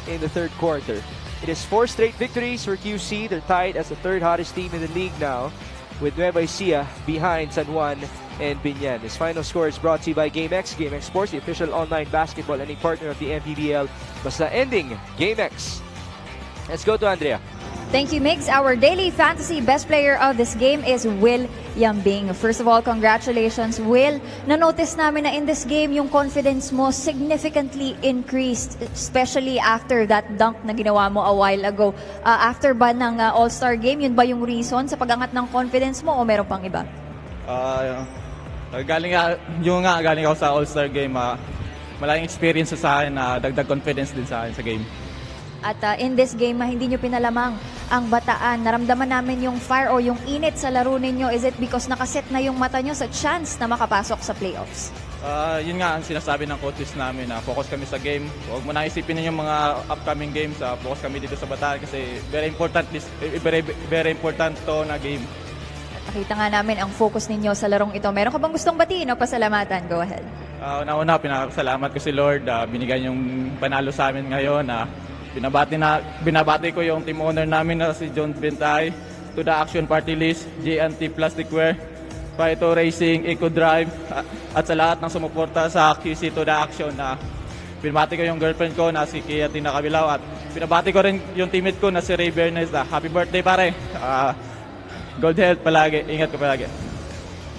in the third quarter. It is 4 straight victories for QC. They're tied as the third hottest team in the league now, with Nueva Ecija behind San Juan and Binyan. This final score is brought to you by GameX. GameX Sports, the official online basketball and a partner of the MPBL. Basta ending, GameX. Let's go to Andrea. Thank you, Migs. Our daily fantasy best player of this game is Will Yambing. First of all, congratulations, Will. Na-notice namin na in this game, yung confidence mo significantly increased, especially after that dunk na ginawa mo a while ago. After ba ng All-Star game, yun ba yung reason sa pag-angat ng confidence mo o meron pang iba? Galing ako sa All-Star game. Malaking experience sa akin na dagdag confidence din sa akin sa game. At in this game, hindi nyo pinalamang ang Bataan. Naramdaman namin yung fire o yung init sa laro ninyo. Is it because nakaset na yung mata nyo sa chance na makapasok sa playoffs? Yun nga ang sinasabi ng coaches namin na focus kami sa game. Huwag mo na isipin yung mga upcoming games. Focus kami dito sa Bataan kasi very important to na game. At nakita nga namin ang focus ninyo sa larong ito. Meron ka bang gustong batiin o pasalamatan? Go ahead. Una-una, pinasalamat ko si Lord. Binigay yung panalo sa amin ngayon. Binabati ko yung team owner namin na si John Bentay, to the Action Party List, G&T Plasticware, Paito Racing, Eco Drive, at sa lahat ng sumuporta sa QC to the Action. Binabati ko yung girlfriend ko na si Kia Tina Cabilao at binabati ko rin yung teammate ko na si Ray Bernes. Happy birthday pare! Good health palagi, ingat ko palagi.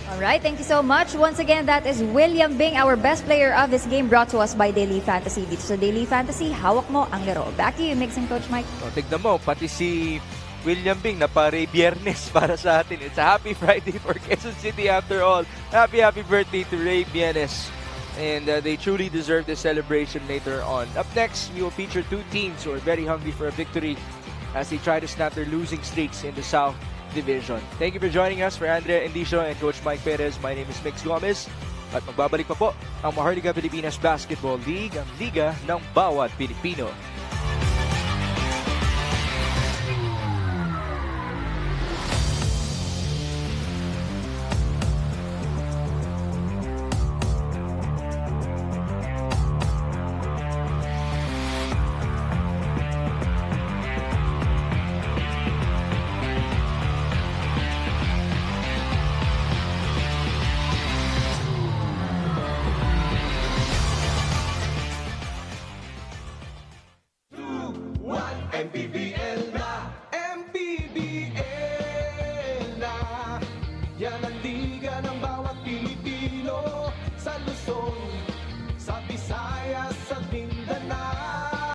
Alright, thank you so much. Once again, that is William Bing, our best player of this game, brought to us by Daily Fantasy. Dito sa Daily Fantasy, hawak mo ang laro. Back to you, Mix and Coach Mike. Tignan mo, pati si William Bing na pare Biyernes para sa atin. It's a happy Friday for Quezon City after all. Happy birthday to Ray Bienes. And they truly deserve this celebration later on. Up next, we will feature two teams who are very hungry for a victory as they try to snap their losing streaks in the South Division. Thank you for joining us. For Andrea Endicio and Coach Mike Perez, my name is Mix Gomez. At magbabalik pa po ang Maharlika Pilipinas Basketball League, ang liga ng bawat Pilipino.